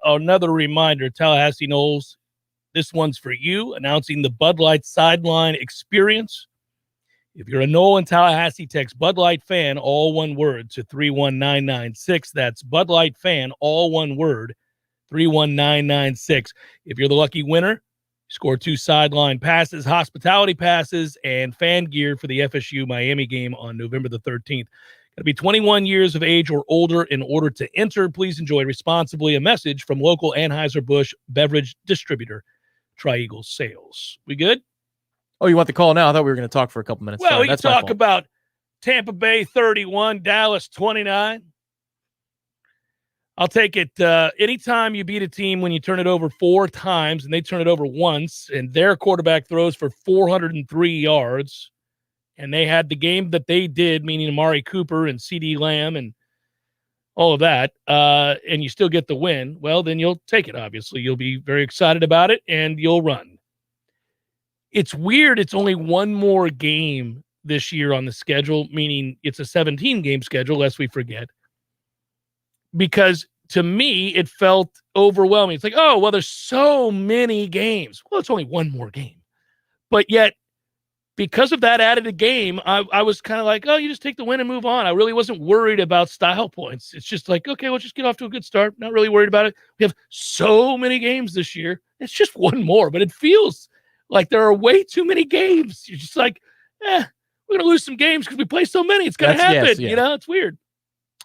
Another reminder, Tallahassee Noles, this one's for you, announcing the Bud Light Sideline Experience. If you're a Nole in Tallahassee, text Bud Light Fan, all one word, to 31996. That's Bud Light Fan, all one word, 31996. If you're the lucky winner, score 2 sideline passes, hospitality passes, and fan gear for the FSU Miami game on November the 13th. Got to be 21 years of age or older in order to enter. Please enjoy responsibly. A message from local Anheuser-Busch beverage distributor, Tri-Eagle Sales. We good? Oh, you want the call now? I thought we were going to talk for a couple minutes. Well, Sorry, we can that's my talk fault. about Tampa Bay 31, Dallas 29. I'll take it. Anytime you beat a team when you turn it over 4 times and they turn it over once and their quarterback throws for 403 yards, and they had the game that they did, meaning Amari Cooper and CD Lamb and all of that, and you still get the win, well, then you'll take it, obviously. You'll be very excited about it, and you'll run. It's weird. It's only one more game this year on the schedule, meaning it's a 17-game schedule, lest we forget. Because to me, it felt overwhelming. It's like, oh, well, there's so many games. Well, it's only one more game. But yet, because of that added a game, I was kind of like, oh, you just take the win and move on. I really wasn't worried about style points. It's just like, okay, we'll just get off to a good start. Not really worried about it. We have so many games this year. It's just one more, but it feels like there are way too many games. You're just like, we're going to lose some games because we play so many. It's going to happen. Yes, yeah. You know, it's weird.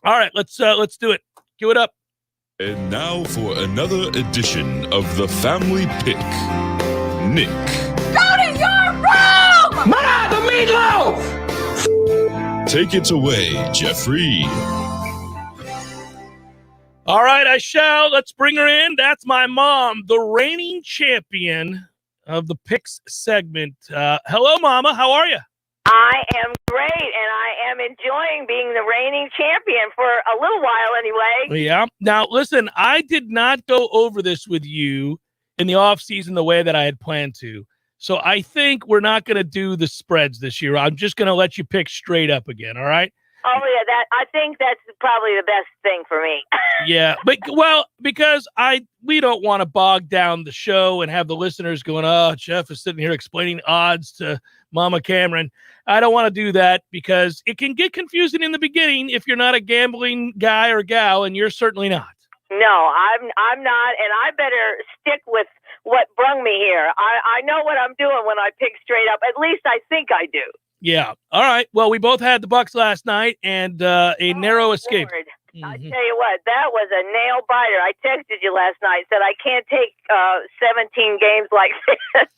All right, let's do it. Cue it up. And now for another edition of the Family Pick. Nick. Go to your room! Ma, the meatloaf! Take it away, Jeffrey. All right, I shall. Let's bring her in. That's my mom, the reigning champion of the Picks segment. Hello, Mama. How are you? I am great, and I am enjoying being the reigning champion for a little while anyway. Yeah. Now, listen, I did not go over this with you in the offseason the way that I had planned to. So I think we're not going to do the spreads this year. I'm just going to let you pick straight up again, all right? Oh, yeah, I think that's probably the best thing for me. Yeah, but, well, because we don't want to bog down the show and have the listeners going, oh, Jeff is sitting here explaining odds to Mama Cameron. I don't want to do that because it can get confusing in the beginning if you're not a gambling guy or gal, and you're certainly not. No, I'm not, and I better stick with what brung me here. I know what I'm doing when I pick straight up. At least I think I do. Yeah. All right. Well, we both had the Bucks last night and a narrow escape. Lord. I tell you what, that was a nail biter. I texted you last night, said I can't take 17 games like this.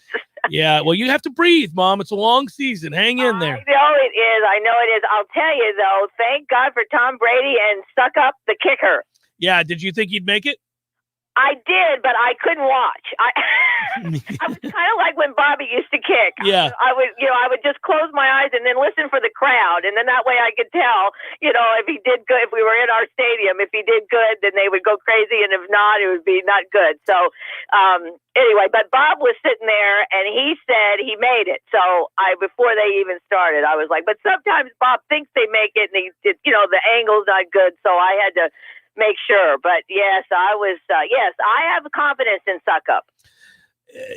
Yeah, well, you have to breathe, Mom. It's a long season. Hang in there. I know it is. I'll tell you, though, thank God for Tom Brady and suck up the kicker. Yeah, did you think he'd make it? I did, but I couldn't watch. I was kind of like when Bobby used to kick. Yeah. I would just close my eyes and then listen for the crowd, and then that way I could tell, if he did good. If we were in our stadium, if he did good, then they would go crazy, and if not, it would be not good. So anyway, but Bob was sitting there, and he said he made it. So before they even started, I was like, but sometimes Bob thinks they make it, and he did, the angle's not good, so I had to make sure. But yes, I have confidence in suck up.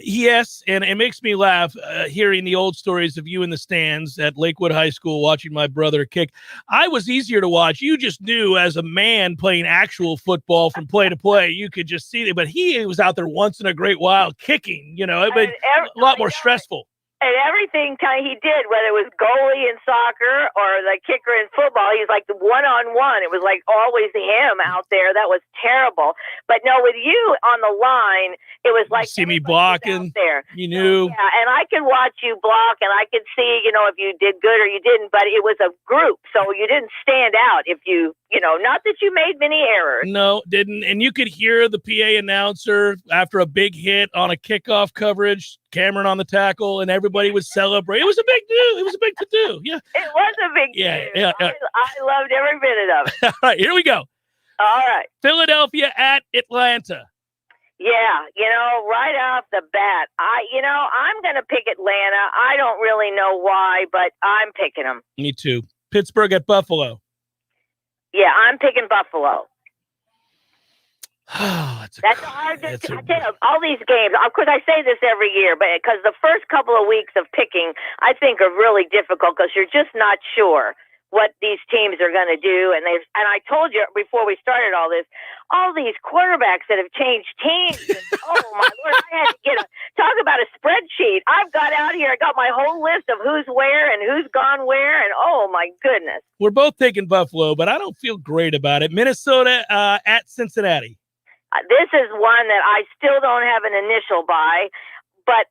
Yes, and it makes me laugh hearing the old stories of you in the stands at Lakewood High School watching my brother kick. I was easier to watch. You just knew as a man playing actual football from play to play, you could just see it. But he was out there once in a great while kicking, a lot more stressful. And everything he did, whether it was goalie in soccer or the kicker in football, he's like the one-on-one. It was like always him out there. That was terrible. But no, with you on the line, it was like see me blocking. There, you knew. Yeah, and I could watch you block, and I could see, if you did good or you didn't. But it was a group, so you didn't stand out if you not that you made many errors. No, didn't. And you could hear the PA announcer after a big hit on a kickoff coverage, Cameron on the tackle, and everybody would celebrate. It was a big deal. It was a big to-do. Yeah. It was a big deal. Yeah. I loved every minute of it. All right, here we go. All right. Philadelphia at Atlanta. Yeah, right off the bat, I'm going to pick Atlanta. I don't really know why, but I'm picking them. Me too. Pittsburgh at Buffalo. Yeah, I'm picking Buffalo. That's hard to tell you, all these games. Of course, I say this every year, but because the first couple of weeks of picking, I think, are really difficult because you're just not sure what these teams are going to do. And I told you before we started all these quarterbacks that have changed teams. And, oh my Lord, I had to talk about a spreadsheet. I've got out here, I got my whole list of who's where and who's gone where. And oh my goodness. We're both taking Buffalo, but I don't feel great about it. Minnesota at Cincinnati. This is one that I still don't have an initial by, but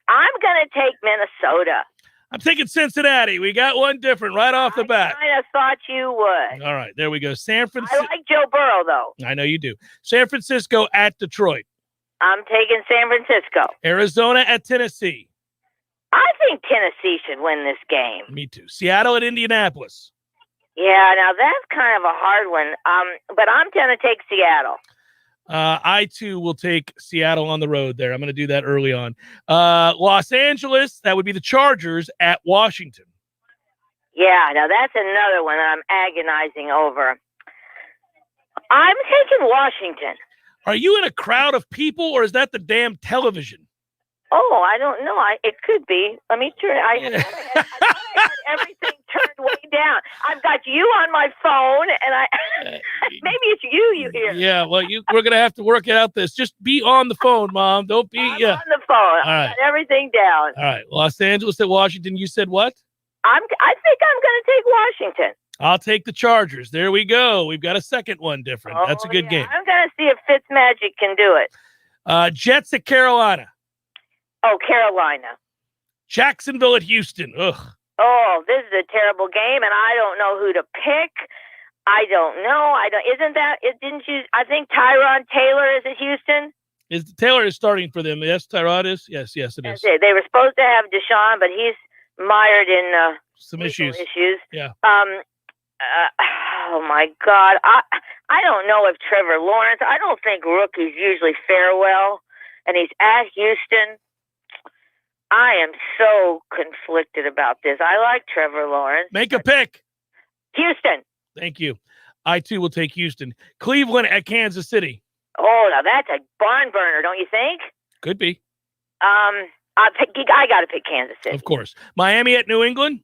I'm going to take Minnesota. I'm taking Cincinnati. We got one different right off the bat. I kind of thought you would. All right, there we go. San Francisco. I like Joe Burrow, though. I know you do. San Francisco at Detroit. I'm taking San Francisco. Arizona at Tennessee. I think Tennessee should win this game. Me too. Seattle at Indianapolis. Yeah, now that's kind of a hard one. But I'm going to take Seattle. I, too, will take Seattle on the road there. I'm going to do that early on. Los Angeles, that would be the Chargers at Washington. Yeah, now that's another one that I'm agonizing over. I'm taking Washington. Are you in a crowd of people, or is that the damn television? Oh, I don't know. It could be. Let me turn. I had everything turned way down. I've got you on my phone, and maybe it's you hear. Yeah, well, we're gonna have to work out this. Just be on the phone, Mom. Don't be. I'm on the phone. All right. I've got everything down. All right, Los Angeles at Washington. You said what? I think I'm going to take Washington. I'll take the Chargers. There we go. We've got a second one different. That's a good game. I'm going to see if Fitzmagic can do it. Jets at Carolina. Oh, Carolina. Jacksonville at Houston. Ugh. Oh, this is a terrible game, and I don't know who to pick. I don't know. Didn't you? I think Tyrod Taylor is at Houston. Taylor is starting for them. Yes, Tyrod is. Yes, it is. They were supposed to have Deshaun, but he's mired in some issues. Yeah. Oh my God. I don't know if Trevor Lawrence. I don't think rookies usually fare well, and he's at Houston. I am so conflicted about this. I like Trevor Lawrence. Make a pick. Houston. Thank you. I, too, will take Houston. Cleveland at Kansas City. Oh, now that's a barn burner, don't you think? Could be. I got to pick Kansas City. Of course. Miami at New England.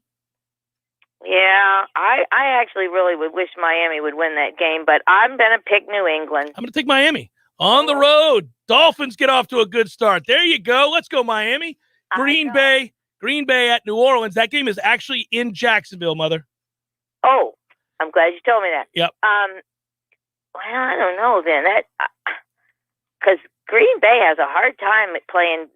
Yeah, I actually really would wish Miami would win that game, but I'm going to pick New England. I'm going to take Miami. On the road. Dolphins get off to a good start. There you go. Let's go, Miami. Green Bay at New Orleans. That game is actually in Jacksonville, Mother. Oh, I'm glad you told me that. Yep. Well, I don't know then. Because Green Bay has a hard time at playing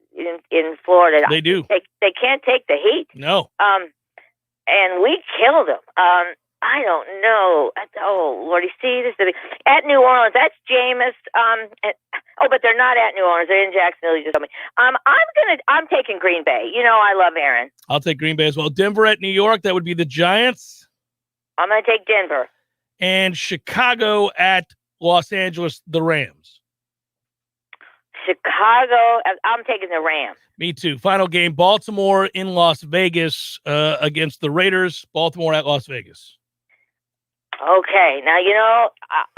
in Florida. They do. They can't take the heat. No. And we killed them. I don't know. Oh, Lordy, see this at New Orleans. That's Jameis. But they're not at New Orleans. They're in Jacksonville. You just told me. I'm taking Green Bay. I love Aaron. I'll take Green Bay as well. Denver at New York. That would be the Giants. I'm going to take Denver. And Chicago at Los Angeles, the Rams. Chicago. I'm taking the Rams. Me too. Final game: Baltimore in Las Vegas against the Raiders. Baltimore at Las Vegas. Okay, now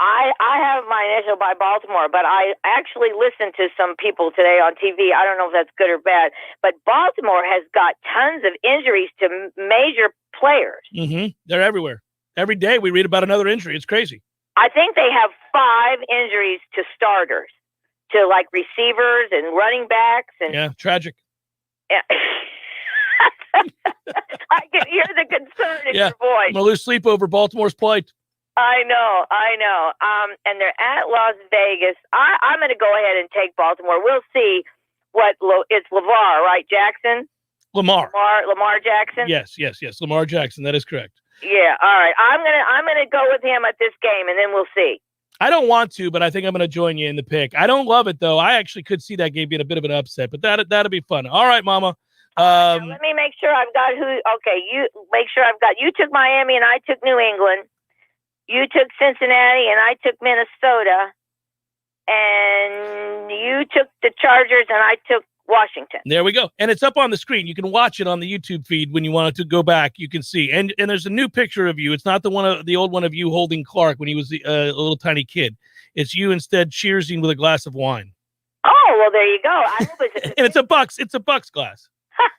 I have my initial by Baltimore, but I actually listened to some people today on TV. I don't know if that's good or bad, but Baltimore has got tons of injuries to major players. Mm-hmm. They're everywhere. Every day we read about another injury. It's crazy. I think they have 5 injuries to starters, to like receivers and running backs. And yeah, tragic. Yeah. I can hear the concern in your voice. I'm going to lose sleep over Baltimore's plight. I know. And they're at Las Vegas. I'm going to go ahead and take Baltimore. We'll see it's LeVar, right? Jackson? Lamar Jackson? Yes. Lamar Jackson. That is correct. Yeah, all right. I'm gonna go with him at this game, and then we'll see. I don't want to, but I think I'm going to join you in the pick. I don't love it, though. I actually could see that game being a bit of an upset, but that'll be fun. All right, Mama. Now let me make sure I've got who. Okay, you make sure I've got. You took Miami, and I took New England. You took Cincinnati, and I took Minnesota. And you took the Chargers, and I took Washington. There we go. And it's up on the screen. You can watch it on the YouTube feed when you want to go back. You can see. And there's a new picture of you. It's not the old one of you holding Clark when he was a little tiny kid. It's you instead cheersing with a glass of wine. Oh, well, there you go. And it's a Bucks glass.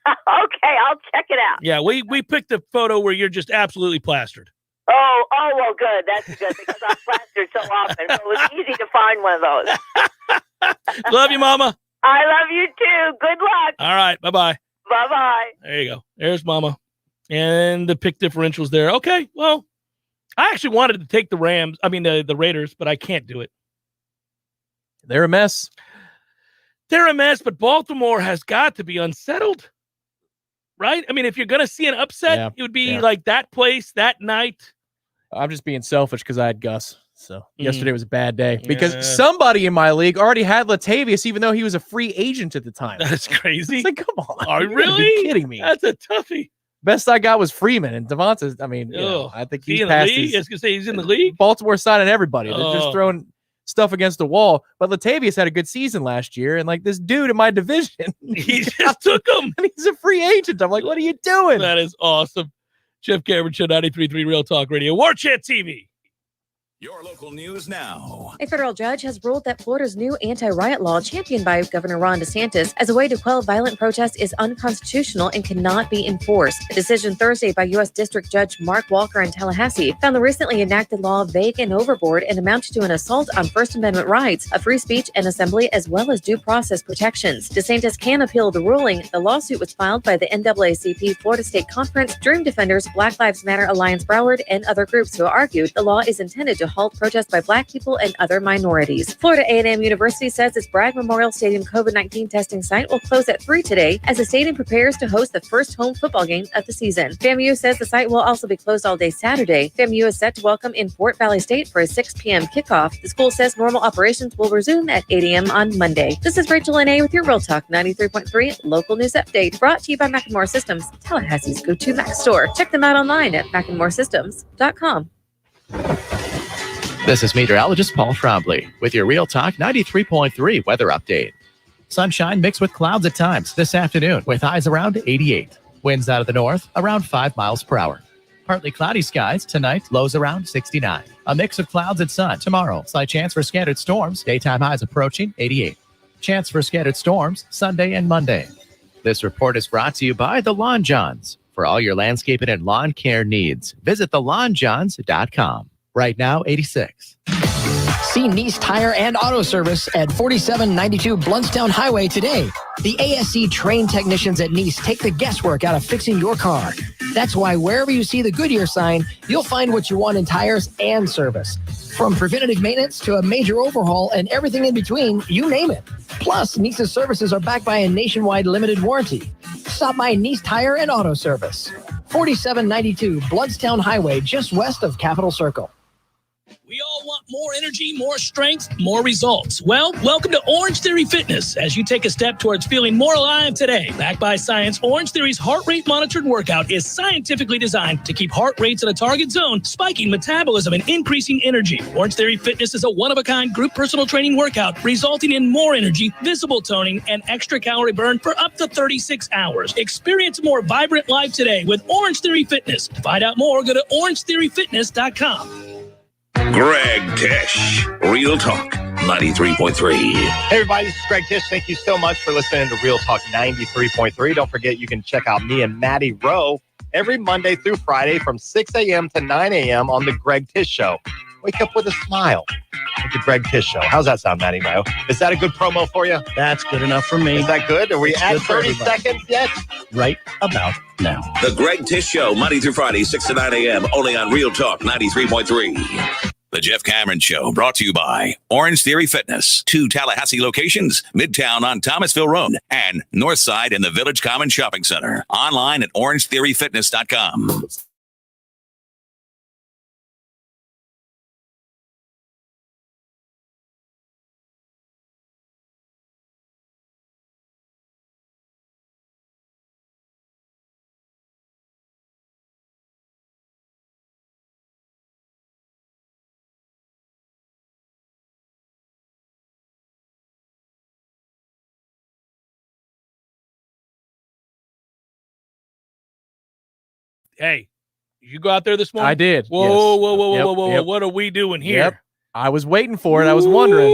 Okay, I'll check it out. Yeah, we picked a photo where you're just absolutely plastered. Oh, well, good. That's good because I'm plastered so often. So it was easy to find one of those. Love you, Mama. I love you too. Good luck. All right. Bye-bye. Bye-bye. There you go. There's Mama. And the pick differential's there. Okay, well, I actually wanted to take the Raiders, but I can't do it. They're a mess. They're a mess, but Baltimore has got to be unsettled, right? I mean, if you're going to see an upset, it would be like that place, that night. I'm just being selfish because I had Gus. So yesterday was a bad day because somebody in my league already had Latavius, even though he was a free agent at the time. That's crazy. It's like, come on. Are you really kidding me? That's a toughie. Best I got was Freeman and Devonta's. I mean, I think he's past I was going to say he's in the league. Baltimore signing everybody. They're just throwing stuff against the wall. But Latavius had a good season last year, and like this dude in my division, he just took him, and he's a free agent. I'm like, what are you doing? That is awesome. Jeff Cameron Show, 93.3 Real Talk Radio, Warchant TV. Your local news now. A federal judge has ruled that Florida's new anti-riot law, championed by Governor Ron DeSantis as a way to quell violent protests, is unconstitutional and cannot be enforced. A decision Thursday by U.S. District Judge Mark Walker in Tallahassee found the recently enacted law vague and overboard and amounted to an assault on First Amendment rights of free speech and assembly, as well as due process protections. DeSantis can appeal the ruling. The lawsuit was filed by the NAACP Florida State Conference, Dream Defenders, Black Lives Matter Alliance Broward, and other groups who argued the law is intended to halt protests by Black people and other minorities. Florida A&M University says its Bragg Memorial Stadium COVID-19 testing site will close at 3 today as the stadium prepares to host the first home football game of the season. FAMU says the site will also be closed all day Saturday. FAMU is set to welcome in Fort Valley State for a 6 p.m. kickoff. The school says normal operations will resume at 8 a.m. on Monday. This is Rachel N.A. with your Real Talk 93.3 local news update, brought to you by McEnmore Systems, Tallahassee's go-to Mac store. Check them out online at McEnmoreSystems.com. This is meteorologist Paul Trombley with your Real Talk 93.3 weather update. Sunshine mixed with clouds at times this afternoon with highs around 88. Winds out of the north around 5 miles per hour. Partly cloudy skies tonight, lows around 69. A mix of clouds and sun tomorrow. Slight chance for scattered storms. Daytime highs approaching 88. Chance for scattered storms Sunday and Monday. This report is brought to you by the Lawn Johns. For all your landscaping and lawn care needs, visit thelawnjohns.com. Right now, 86. See Nice Tire and Auto Service at 4792 Bluntstown Highway today. The ASC trained technicians at Nice take the guesswork out of fixing your car. That's why wherever you see the Goodyear sign, you'll find what you want in tires and service. From preventative maintenance to a major overhaul and everything in between, you name it. Plus, Nice's services are backed by a nationwide limited warranty. Stop by Nice Tire and Auto Service. 4792 Bluntstown Highway, just west of Capitol Circle. We all want more energy, more strength, more results. Well, welcome to Orange Theory Fitness as you take a step towards feeling more alive today. Backed by science, Orange Theory's heart rate monitored workout is scientifically designed to keep heart rates in a target zone, spiking metabolism and increasing energy. Orange Theory Fitness is a one-of-a-kind group personal training workout resulting in more energy, visible toning, and extra calorie burn for up to 36 hours. Experience a more vibrant life today with Orange Theory Fitness. To find out more, go to orangetheoryfitness.com. Greg Tish, Real Talk 93.3. Hey everybody, this is Greg Tish. Thank you so much for listening to Real Talk 93.3. Don't forget you can check out me and Maddie Rowe every Monday through Friday from 6 a.m. to 9 a.m. on the Greg Tish Show. Wake up with a smile with the Greg Tish Show. How's that sound, Maddie Rowe? Is that a good promo for you? That's good enough for me. Is that good? Are we at 30 seconds yet? Right about now. The Greg Tish Show, Monday through Friday, 6 to 9 a.m., only on Real Talk 93.3. The Jeff Cameron Show, brought to you by Orange Theory Fitness. 2 Tallahassee locations, Midtown on Thomasville Road and Northside in the Village Common Shopping Center. Online at orangetheoryfitness.com. hey, you go out there this morning? I did. Whoa, yes. whoa. What are we doing here? Yep. I was waiting for it. I was wondering.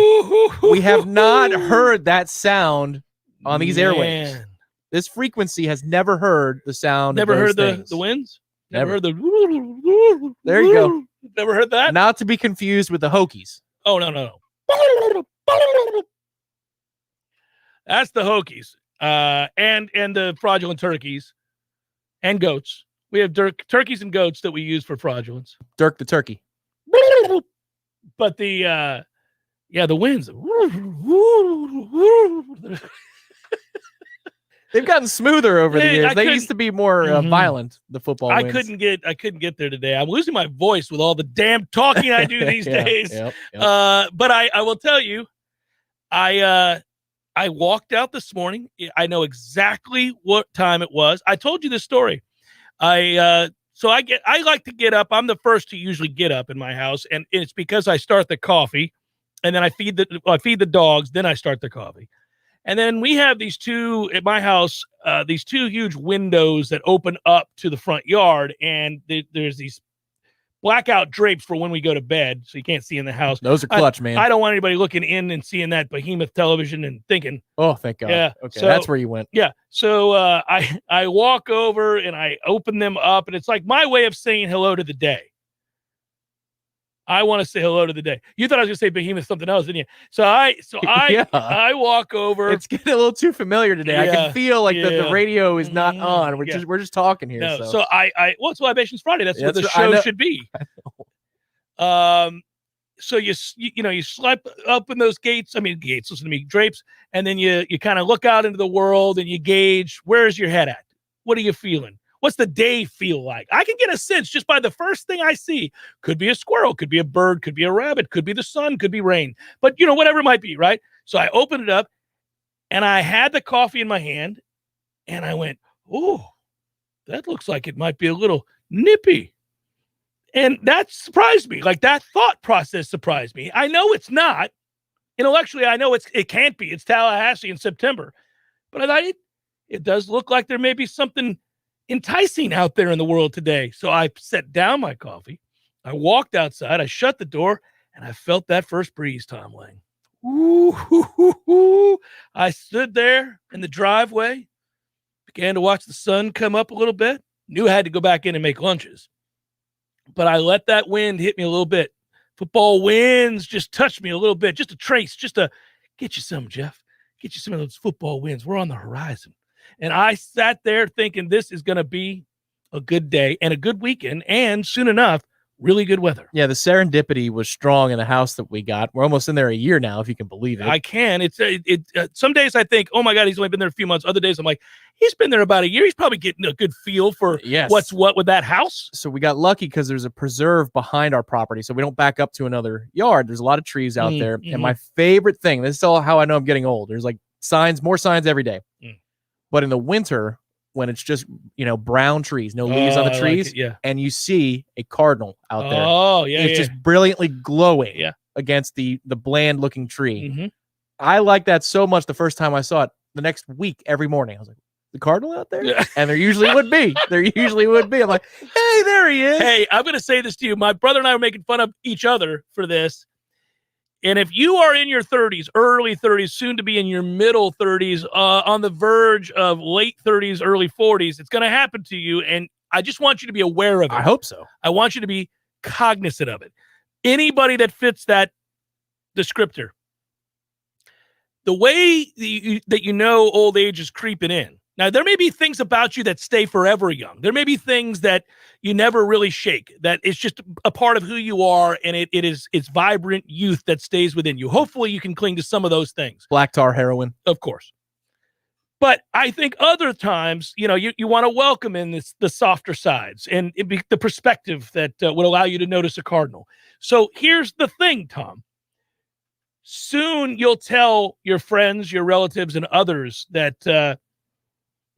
We have not heard that sound on these airwaves. This frequency has never heard the sound Never of those heard things. the winds? Never. Heard the... There you go. Never heard that? Not to be confused with the Hokies. Oh, no. That's the Hokies. And the fraudulent turkeys and goats. We have turkeys and goats that we use for fraudulence. Dirk the turkey. But the winds. They've gotten smoother over the years. They used to be more violent, the football winds. I couldn't get there today. I'm losing my voice with all the damn talking I do these days. Yep. But I will tell you, I walked out this morning. I know exactly what time it was. I told you this story. I like to get up. I'm the first to usually get up in my house, and it's because I start the coffee, and then I feed the dogs. Then I start the coffee, and then we have these two at my house. These two huge windows that open up to the front yard, and there's these blackout drapes for when we go to bed, so you can't see in the house. Those are clutch, man. I don't want anybody looking in and seeing that behemoth television and thinking, oh, thank God. Yeah. Okay, so, that's where you went. Yeah. So I walk over and I open them up, and it's like my way of saying hello to the day. I want to say hello to the day. You thought I was going to say behemoth something else, didn't you? So I walk over. It's getting a little too familiar today. I can feel like the radio is not on. We're just talking here. No, so it's Libations Friday. That's what the show should be. So you slip up in those drapes, and then you kind of look out into the world and you gauge, where's your head at? What are you feeling? What's the day feel like? I can get a sense just by the first thing I see. Could be a squirrel, could be a bird, could be a rabbit, could be the sun, could be rain, but whatever it might be, right? So I opened it up and I had the coffee in my hand and I went, oh, that looks like it might be a little nippy. And that surprised me. Like, that thought process surprised me. I know it's not. Intellectually, I know it can't be. It's Tallahassee in September. But I thought it does look like there may be something enticing out there in the world today. So I set down my coffee. I walked outside. I shut the door, and I felt that first breeze, Tom Lang. Ooh, I stood there in the driveway, began to watch the sun come up a little bit. Knew I had to go back in and make lunches. But I let that wind hit me a little bit. Football winds just touched me a little bit, just a trace, just to get you some, Jeff. Get you some of those football winds. We're on the horizon. And I sat there thinking this is going to be a good day and a good weekend, and soon enough, really good weather. Yeah, the serendipity was strong in the house that we got. We're almost in there a year now, if you can believe it. I can. It's some days I think, oh my God, he's only been there a few months. Other days I'm like, he's been there about a year. He's probably getting a good feel for what's what with that house. So we got lucky because there's a preserve behind our property, so we don't back up to another yard. There's a lot of trees out there. And my favorite thing, this is all how I know I'm getting old. There's like more signs every day. But in the winter, when it's just, brown trees, no leaves on the trees, and you see a cardinal out there. Oh, yeah. It's just brilliantly glowing against the bland looking tree. I like that so much the first time I saw it. The next week, every morning, I was like, the cardinal out there? Yeah. And there usually would be. I'm like, hey, there he is. Hey, I'm going to say this to you. My brother and I were making fun of each other for this. And if you are in your 30s, early 30s, soon to be in your middle 30s, on the verge of late 30s, early 40s, it's going to happen to you. And I just want you to be aware of it. I hope so. I want you to be cognizant of it. Anybody that fits that descriptor, the way that old age is creeping in. Now, there may be things about you that stay forever young. There may be things that you never really shake, that it's just a part of who you are, and it's vibrant youth that stays within you. Hopefully, you can cling to some of those things. Black tar heroin. Of course. But I think other times, you want to welcome in the softer sides and the perspective that would allow you to notice a cardinal. So here's the thing, Tom. Soon you'll tell your friends, your relatives, and others that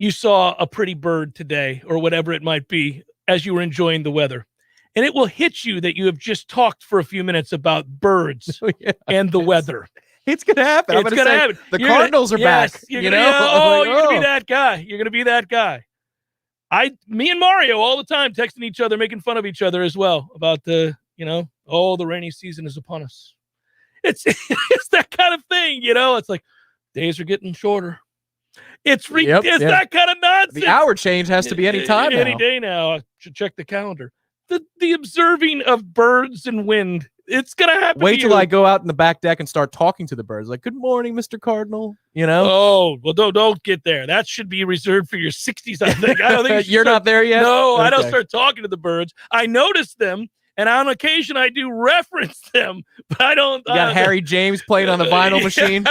you saw a pretty bird today or whatever it might be as you were enjoying the weather. And it will hit you that you have just talked for a few minutes about birds and the weather. It's going to happen. It's going to happen. The Cardinals are back. You're going to be that guy. You're going to be that guy. Me and Mario all the time texting each other, making fun of each other as well about the rainy season is upon us. It's that kind of thing, It's like days are getting shorter. It's that kind of nonsense. The hour change has to be any time now. Any day now. I should check the calendar. The observing of birds and wind. It's going to happen. Wait till I go out in the back deck and start talking to the birds. Like, good morning, Mr. Cardinal. Oh, well, don't get there. That should be reserved for your 60s, I think. I don't think you're not there yet? No, okay. I don't start talking to the birds. I notice them, and on occasion I do reference them, but I don't. You got Harry James playing on the vinyl machine.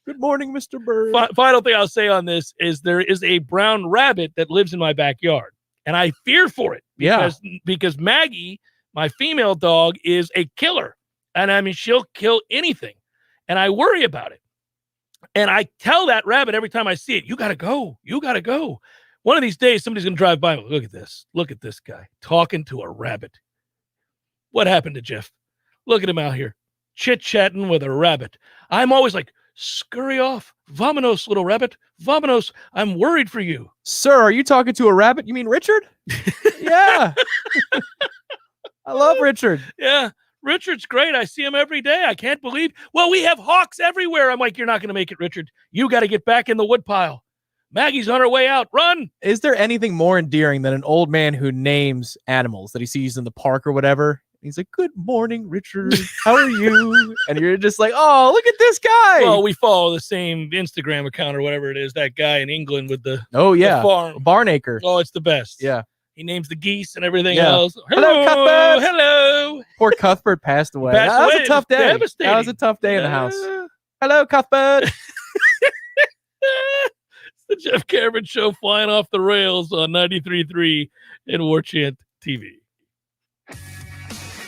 Good morning, Mr. Bird. Final thing I'll say on this is there is a brown rabbit that lives in my backyard, and I fear for it because Maggie, my female dog, is a killer, and I mean she'll kill anything, and I worry about it. And I tell that rabbit every time I see it, you gotta go. One of these days, somebody's gonna drive by. Look at this guy talking to a rabbit. What happened to Jeff? Look at him out here chit-chatting with a rabbit. I'm always like, scurry off. Vamonos, little rabbit. Vamonos. I'm worried for you. Sir, are you talking to a rabbit? You mean Richard? Yeah. I love Richard. Yeah. Richard's great. I see him every day. I can't believe. Well, we have hawks everywhere. I'm like, you're not going to make it, Richard. You got to get back in the woodpile. Maggie's on her way out. Run. Is there anything more endearing than an old man who names animals that he sees in the park or whatever? He's like, good morning, Richard. How are you? And you're just like, oh, look at this guy. Well, we follow the same Instagram account or whatever it is. That guy in England with the the farm. Barnacre. Oh, it's the best. Yeah. He names the geese and everything else. Hello, Cuthbert. Hello. Poor Cuthbert passed away. That was a tough day. That was a tough day in the house. Hello, Cuthbert. It's the Jeff Cameron Show flying off the rails on 93.3 and Warchant TV.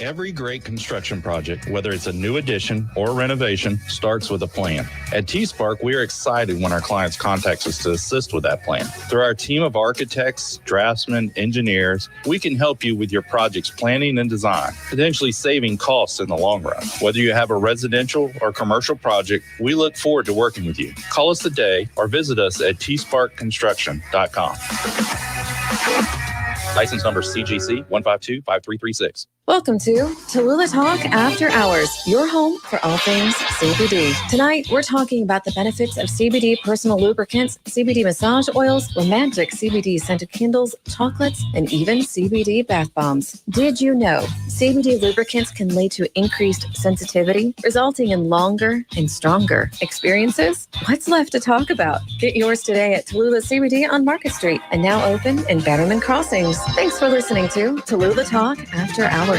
Every great construction project, whether it's a new addition or renovation, starts with a plan. At T-Spark, we are excited when our clients contact us to assist with that plan. Through our team of architects, draftsmen, engineers, we can help you with your project's planning and design, potentially saving costs in the long run. Whether you have a residential or commercial project, we look forward to working with you. Call us today or visit us at tsparkconstruction.com. License number CGC 1525336. Welcome to Tallulah Talk After Hours, your home for all things CBD. Tonight, we're talking about the benefits of CBD personal lubricants, CBD massage oils, romantic CBD scented candles, chocolates, and even CBD bath bombs. Did you know CBD lubricants can lead to increased sensitivity, resulting in longer and stronger experiences? What's left to talk about? Get yours today at Tallulah CBD on Market Street and now open in Bannerman Crossings. Thanks for listening to Tallulah Talk After Hours.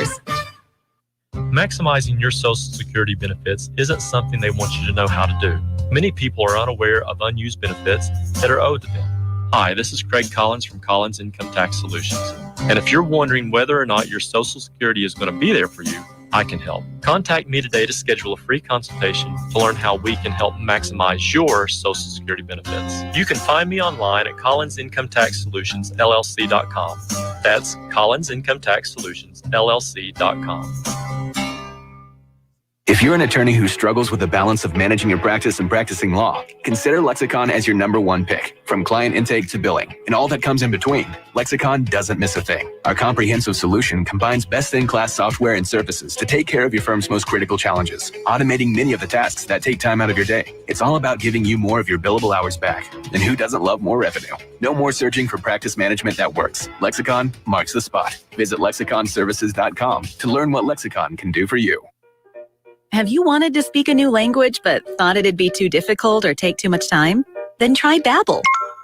Maximizing your Social Security benefits isn't something they want you to know how to do. Many people are unaware of unused benefits that are owed to them. Hi, this is Craig Collins from Collins Income Tax Solutions. And if you're wondering whether or not your Social Security is going to be there for you, I can help. Contact me today to schedule a free consultation to learn how we can help maximize your Social Security benefits. You can find me online at collinsincometaxsolutionsllc.com. That's collinsincometaxsolutionsllc.com. If you're an attorney who struggles with the balance of managing your practice and practicing law, consider Lexicon as your #1 pick. From client intake to billing and all that comes in between, Lexicon doesn't miss a thing. Our comprehensive solution combines best-in-class software and services to take care of your firm's most critical challenges, automating many of the tasks that take time out of your day. It's all about giving you more of your billable hours back. And who doesn't love more revenue? No more searching for practice management that works. Lexicon marks the spot. Visit lexiconservices.com to learn what Lexicon can do for you. Have you wanted to speak a new language but thought it'd be too difficult or take too much time? Then try Babbel.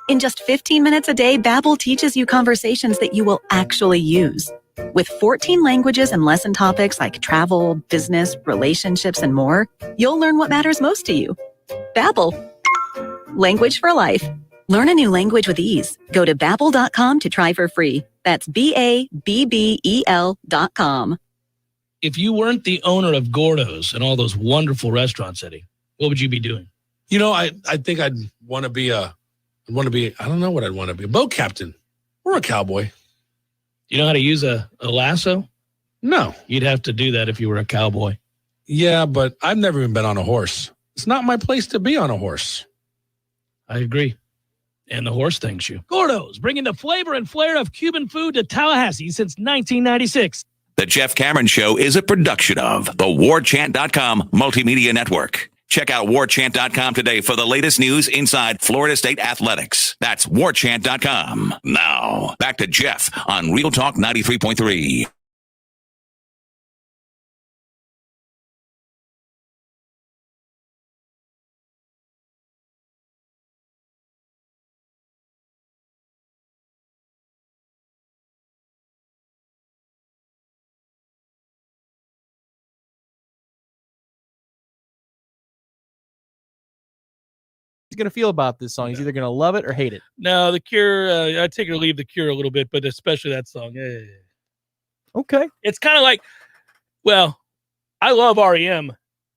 In just 15 minutes a day, Babbel teaches you conversations that you will actually use. With 14 languages and lesson topics like travel, business, relationships, and more, you'll learn what matters most to you. Babbel. Language for life. Learn a new language with ease. Go to Babbel.com to try for free. That's BABBEL.com. If you weren't the owner of Gordo's and all those wonderful restaurants, Eddie, what would you be doing? You know, I think I'd want to be I don't know what I'd want to be, a boat captain or a cowboy. You know how to use a lasso? No. You'd have to do that if you were a cowboy. Yeah, but I've never even been on a horse. It's not my place to be on a horse. I agree. And the horse thanks you. Gordo's, bringing the flavor and flair of Cuban food to Tallahassee since 1996. The Jeff Cameron Show is a production of the Warchant.com Multimedia Network. Check out Warchant.com today for the latest news inside Florida State athletics. That's Warchant.com. Now, back to Jeff on Real Talk 93.3. He's going to feel about this song? He's either going to love it or hate it. No, The Cure, I take or leave The Cure a little bit, but especially that song. Okay. It's kind of like, well, I love REM,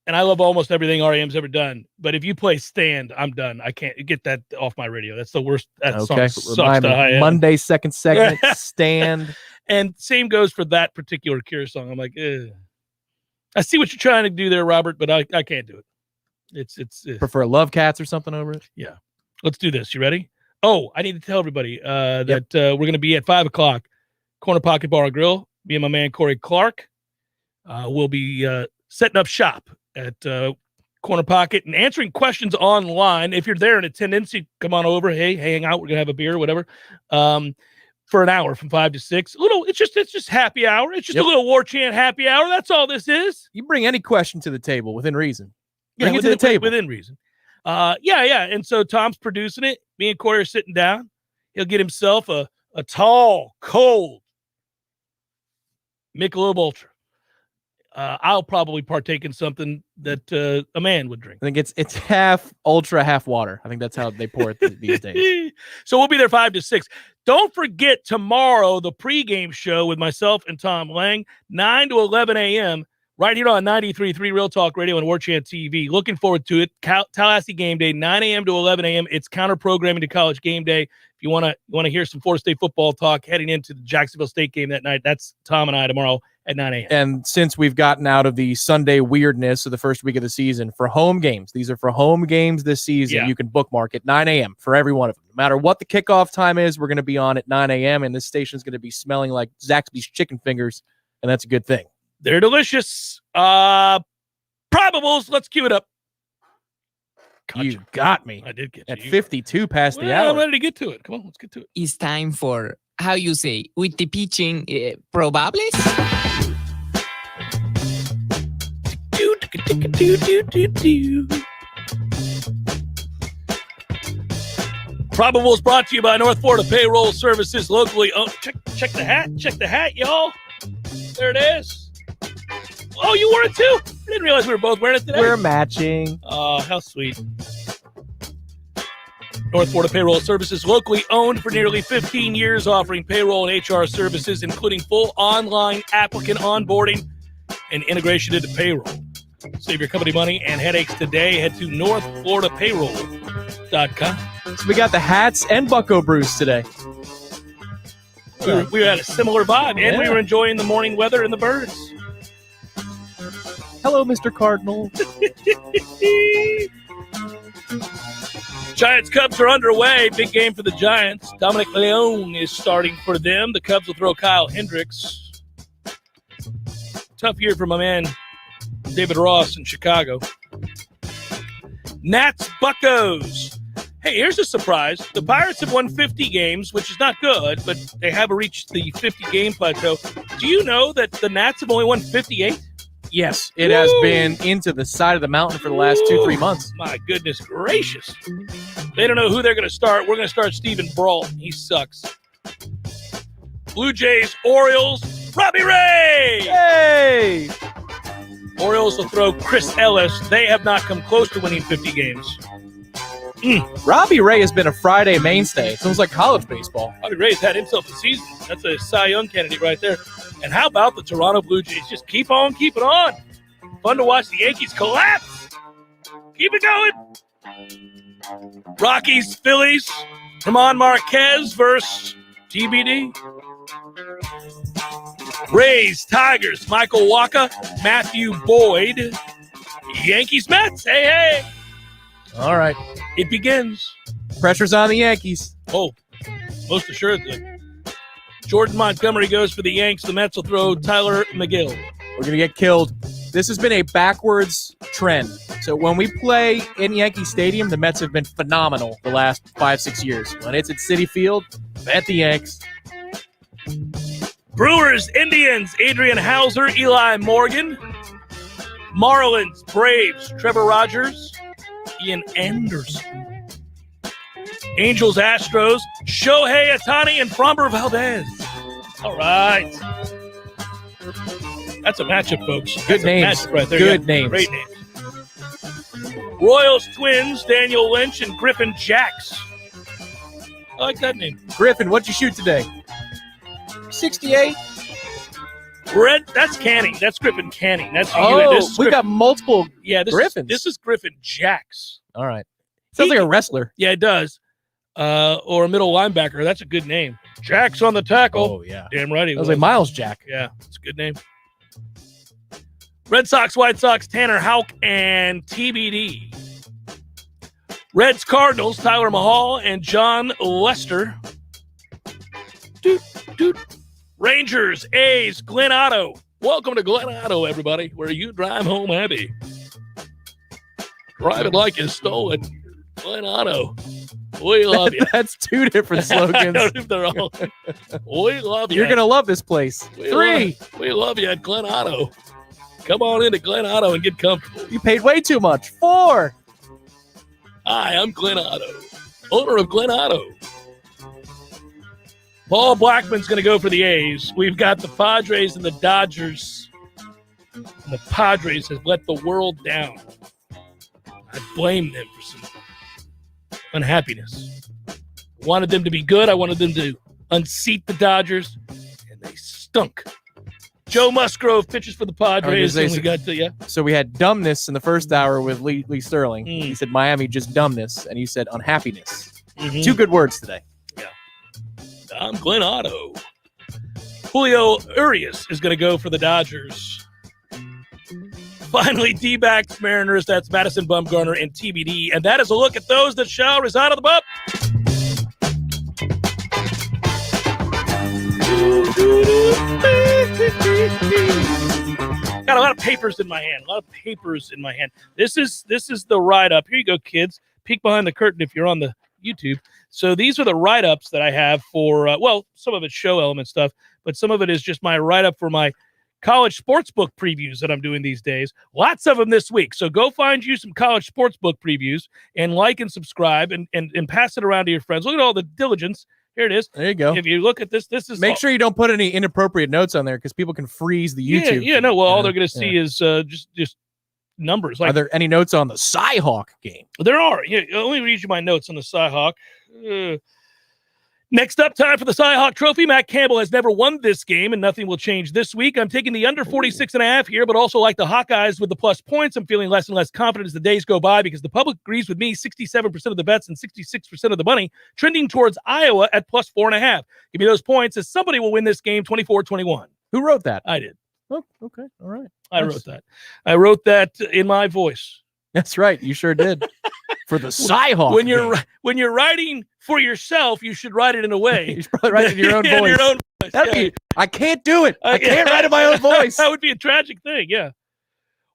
and I love almost everything REM's ever done. But if you play Stand, I'm done. I can't get that off my radio. That's the worst. That song sucks to high end. Monday, second segment, Stand. And same goes for that particular Cure song. I'm like, I see what you're trying to do there, Robert, but I can't do it. It's Prefer Love Cats or something over it? Yeah. Let's do this. You ready? Oh, I need to tell everybody that we're going to be at 5 o'clock, Corner Pocket Bar and Grill. Me and my man, Corey Clark, will be setting up shop at Corner Pocket and answering questions online. If you're there in attendance, you come on over. Hey, hang out. We're going to have a beer, whatever. For an hour from 5 to 6. It's just happy hour. It's just a little Warchant happy hour. That's all this is. You bring any question to the table within reason. Bring it to the table. Within reason. Yeah. And so Tom's producing it. Me and Corey are sitting down. He'll get himself a tall, cold Michelob Ultra. I'll probably partake in something that a man would drink. I think it's half Ultra, half water. I think that's how they pour it these days. So we'll be there 5 to 6. Don't forget tomorrow, the pregame show with myself and Tom Lang, 9 to 11 a.m., right here on 93.3 Real Talk Radio and Warchant TV. Looking forward to it. Tallahassee Game Day, 9 a.m. to 11 a.m. It's counter-programming to College Game Day. If you want to hear some Florida State football talk heading into the Jacksonville State game that night, that's Tom and I tomorrow at 9 a.m. And since we've gotten out of the Sunday weirdness of the first week of the season, for home games, these are for home games this season, you can bookmark at 9 a.m. for every one of them. No matter what the kickoff time is, we're going to be on at 9 a.m., and this station is going to be smelling like Zaxby's chicken fingers, and that's a good thing. They're delicious. Probables. Let's cue it up. You got me. I did get you. At you. 52 past the hour. I'm ready to get to it. Come on, let's get to it. It's time for, how you say, with the pitching, probables? Probables brought to you by North Florida Payroll Services, locally owned. Check the hat. Check the hat, y'all. There it is. Oh, you wore it too? I didn't realize we were both wearing it today. We're matching. Oh, how sweet. North Florida Payroll Services, locally owned for nearly 15 years, offering payroll and HR services, including full online applicant onboarding and integration into payroll. Save your company money and headaches today. Head to northfloridapayroll.com. So we got the hats and Bucko Brews today. We had a similar vibe, and we were enjoying the morning weather and the birds. Hello, Mr. Cardinal. Giants Cubs are underway. Big game for the Giants. Dominic Leone is starting for them. The Cubs will throw Kyle Hendricks. Tough year for my man David Ross in Chicago. Nats Buccos. Hey, here's a surprise. The Pirates have won 50 games, which is not good, but they have reached the 50-game plateau. Do you know that the Nats have only won 58? Yes, it has been into the side of the mountain for the last 2-3 months. My goodness gracious. They don't know who they're going to start. We're going to start Stephen Brault. He sucks. Blue Jays, Orioles, Robbie Ray! Hey! Orioles will throw Chris Ellis. They have not come close to winning 50 games. Robbie Ray has been a Friday mainstay. It sounds like college baseball. Robbie Ray's had himself a season. That's a Cy Young candidate right there. And how about the Toronto Blue Jays? Just keep on keeping on. Fun to watch the Yankees collapse. Keep it going. Rockies, Phillies, Herman Marquez versus TBD. Rays, Tigers, Michael Wacha, Matthew Boyd. Yankees, Mets. Hey, hey. All right. It begins. pressure's on the Yankees. Oh, most assuredly. Jordan Montgomery goes for the Yanks. The Mets will throw Tyler McGill. We're going to get killed. This has been a backwards trend. So when we play in Yankee Stadium, the Mets have been phenomenal the last 5-6 years. When it's at Citi Field, bet the Yanks. Brewers, Indians, Adrian Hauser, Eli Morgan. Marlins, Braves, Trevor Rogers, Ian Anderson. Angels, Astros, Shohei Ohtani, and Framber Valdez. All right. That's a matchup, folks. Good names. Right there. Good names. Great names. Royals, Twins, Daniel Lynch, and Griffin Jacks. I like that name. Griffin, what'd you shoot today? 68. That's Canning. That's Griffin Canning. That's we got multiple Griffins. This is Griffin Jacks. All right. Sounds like a wrestler. Yeah, it does. Or a middle linebacker. That's a good name. Jack's on the tackle. Oh, yeah. Damn right he was like Miles Jack. Yeah, it's a good name. Red Sox, White Sox, Tanner Houck, and TBD. Reds, Cardinals, Tyler Mahal, and John Lester. Rangers, A's, Glen Otto. Welcome to Glen Otto, everybody, where you drive home happy. Drive it like it's stolen. Glen Otto. We love you. That's two different slogans. I don't know if they're all. We love you. You're going to love this place. We love you at Glen Otto. Come on into Glen Otto and get comfortable. You paid way too much. 4. Hi, I'm Glen Otto, owner of Glen Otto. Paul Blackman's going to go for the A's. We've got the Padres and the Dodgers. And the Padres have let the world down. I blame them for some unhappiness. I wanted them to be good. I wanted them to unseat the Dodgers, and they stunk. Joe Musgrove pitches for the Padres. And we got So we had dumbness in the first hour with Lee Sterling. He said Miami just dumbness, and you said unhappiness. Two good words today. Yeah. I'm Glen Otto. Julio Urias is going to go for the Dodgers. Finally, D-backs, Mariners. That's Madison Bumgarner and TBD. And that is a look at those that shall reside on the bump. Got a lot of papers in my hand. This is the write-up. Here you go, kids. Peek behind the curtain if you're on the YouTube. So these are the write-ups that I have for, some of it's show element stuff, but some of it is just my write-up for my college sportsbook previews that I'm doing these days. Lots of them this week. So go find you some college sportsbook previews and like and subscribe and pass it around to your friends. Look at all the diligence. Here it is. There you go. If you look at this is make sure you don't put any inappropriate notes on there because people can freeze the YouTube. Yeah, no. Well, all they're going to see is just numbers. Like, are there any notes on the Cy-Hawk game? There are. Yeah, I'll only read you my notes on the Cy-Hawk. Next up, time for the Cy-Hawk Trophy. Matt Campbell has never won this game, and nothing will change this week. I'm taking the under 46.5 here, but also like the Hawkeyes with the plus points. I'm feeling less and less confident as the days go by because the public agrees with me. 67% of the bets and 66% of the money trending towards Iowa at plus 4.5. Give me those points as somebody will win this game 24-21. Who wrote that? I did. Oh, okay. All right. I wrote that. I wrote that in my voice. That's right. You sure did. For the Cy-Hawk. When you're writing for yourself, you should write it in a way. You should probably write it in your own voice. Your own voice. I can't do it. I can't write in my own voice. That would be a tragic thing. Yeah.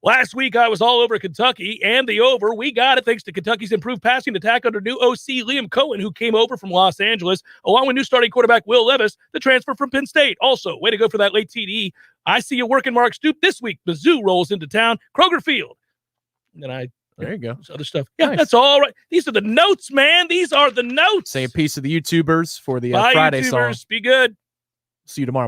Last week, I was all over Kentucky and the over. We got it thanks to Kentucky's improved passing attack under new OC Liam Cohen, who came over from Los Angeles, along with new starting quarterback Will Levis, the transfer from Penn State. Also, way to go for that late TD. I see you working Mark Stoop this week. Mizzou rolls into town. Kroger Field. And then there you go. Other stuff. Yeah, nice. That's all right. These are the notes, man. These are the notes. Say a piece of the YouTubers for the Bye, Friday YouTubers. song. Be good. See you tomorrow.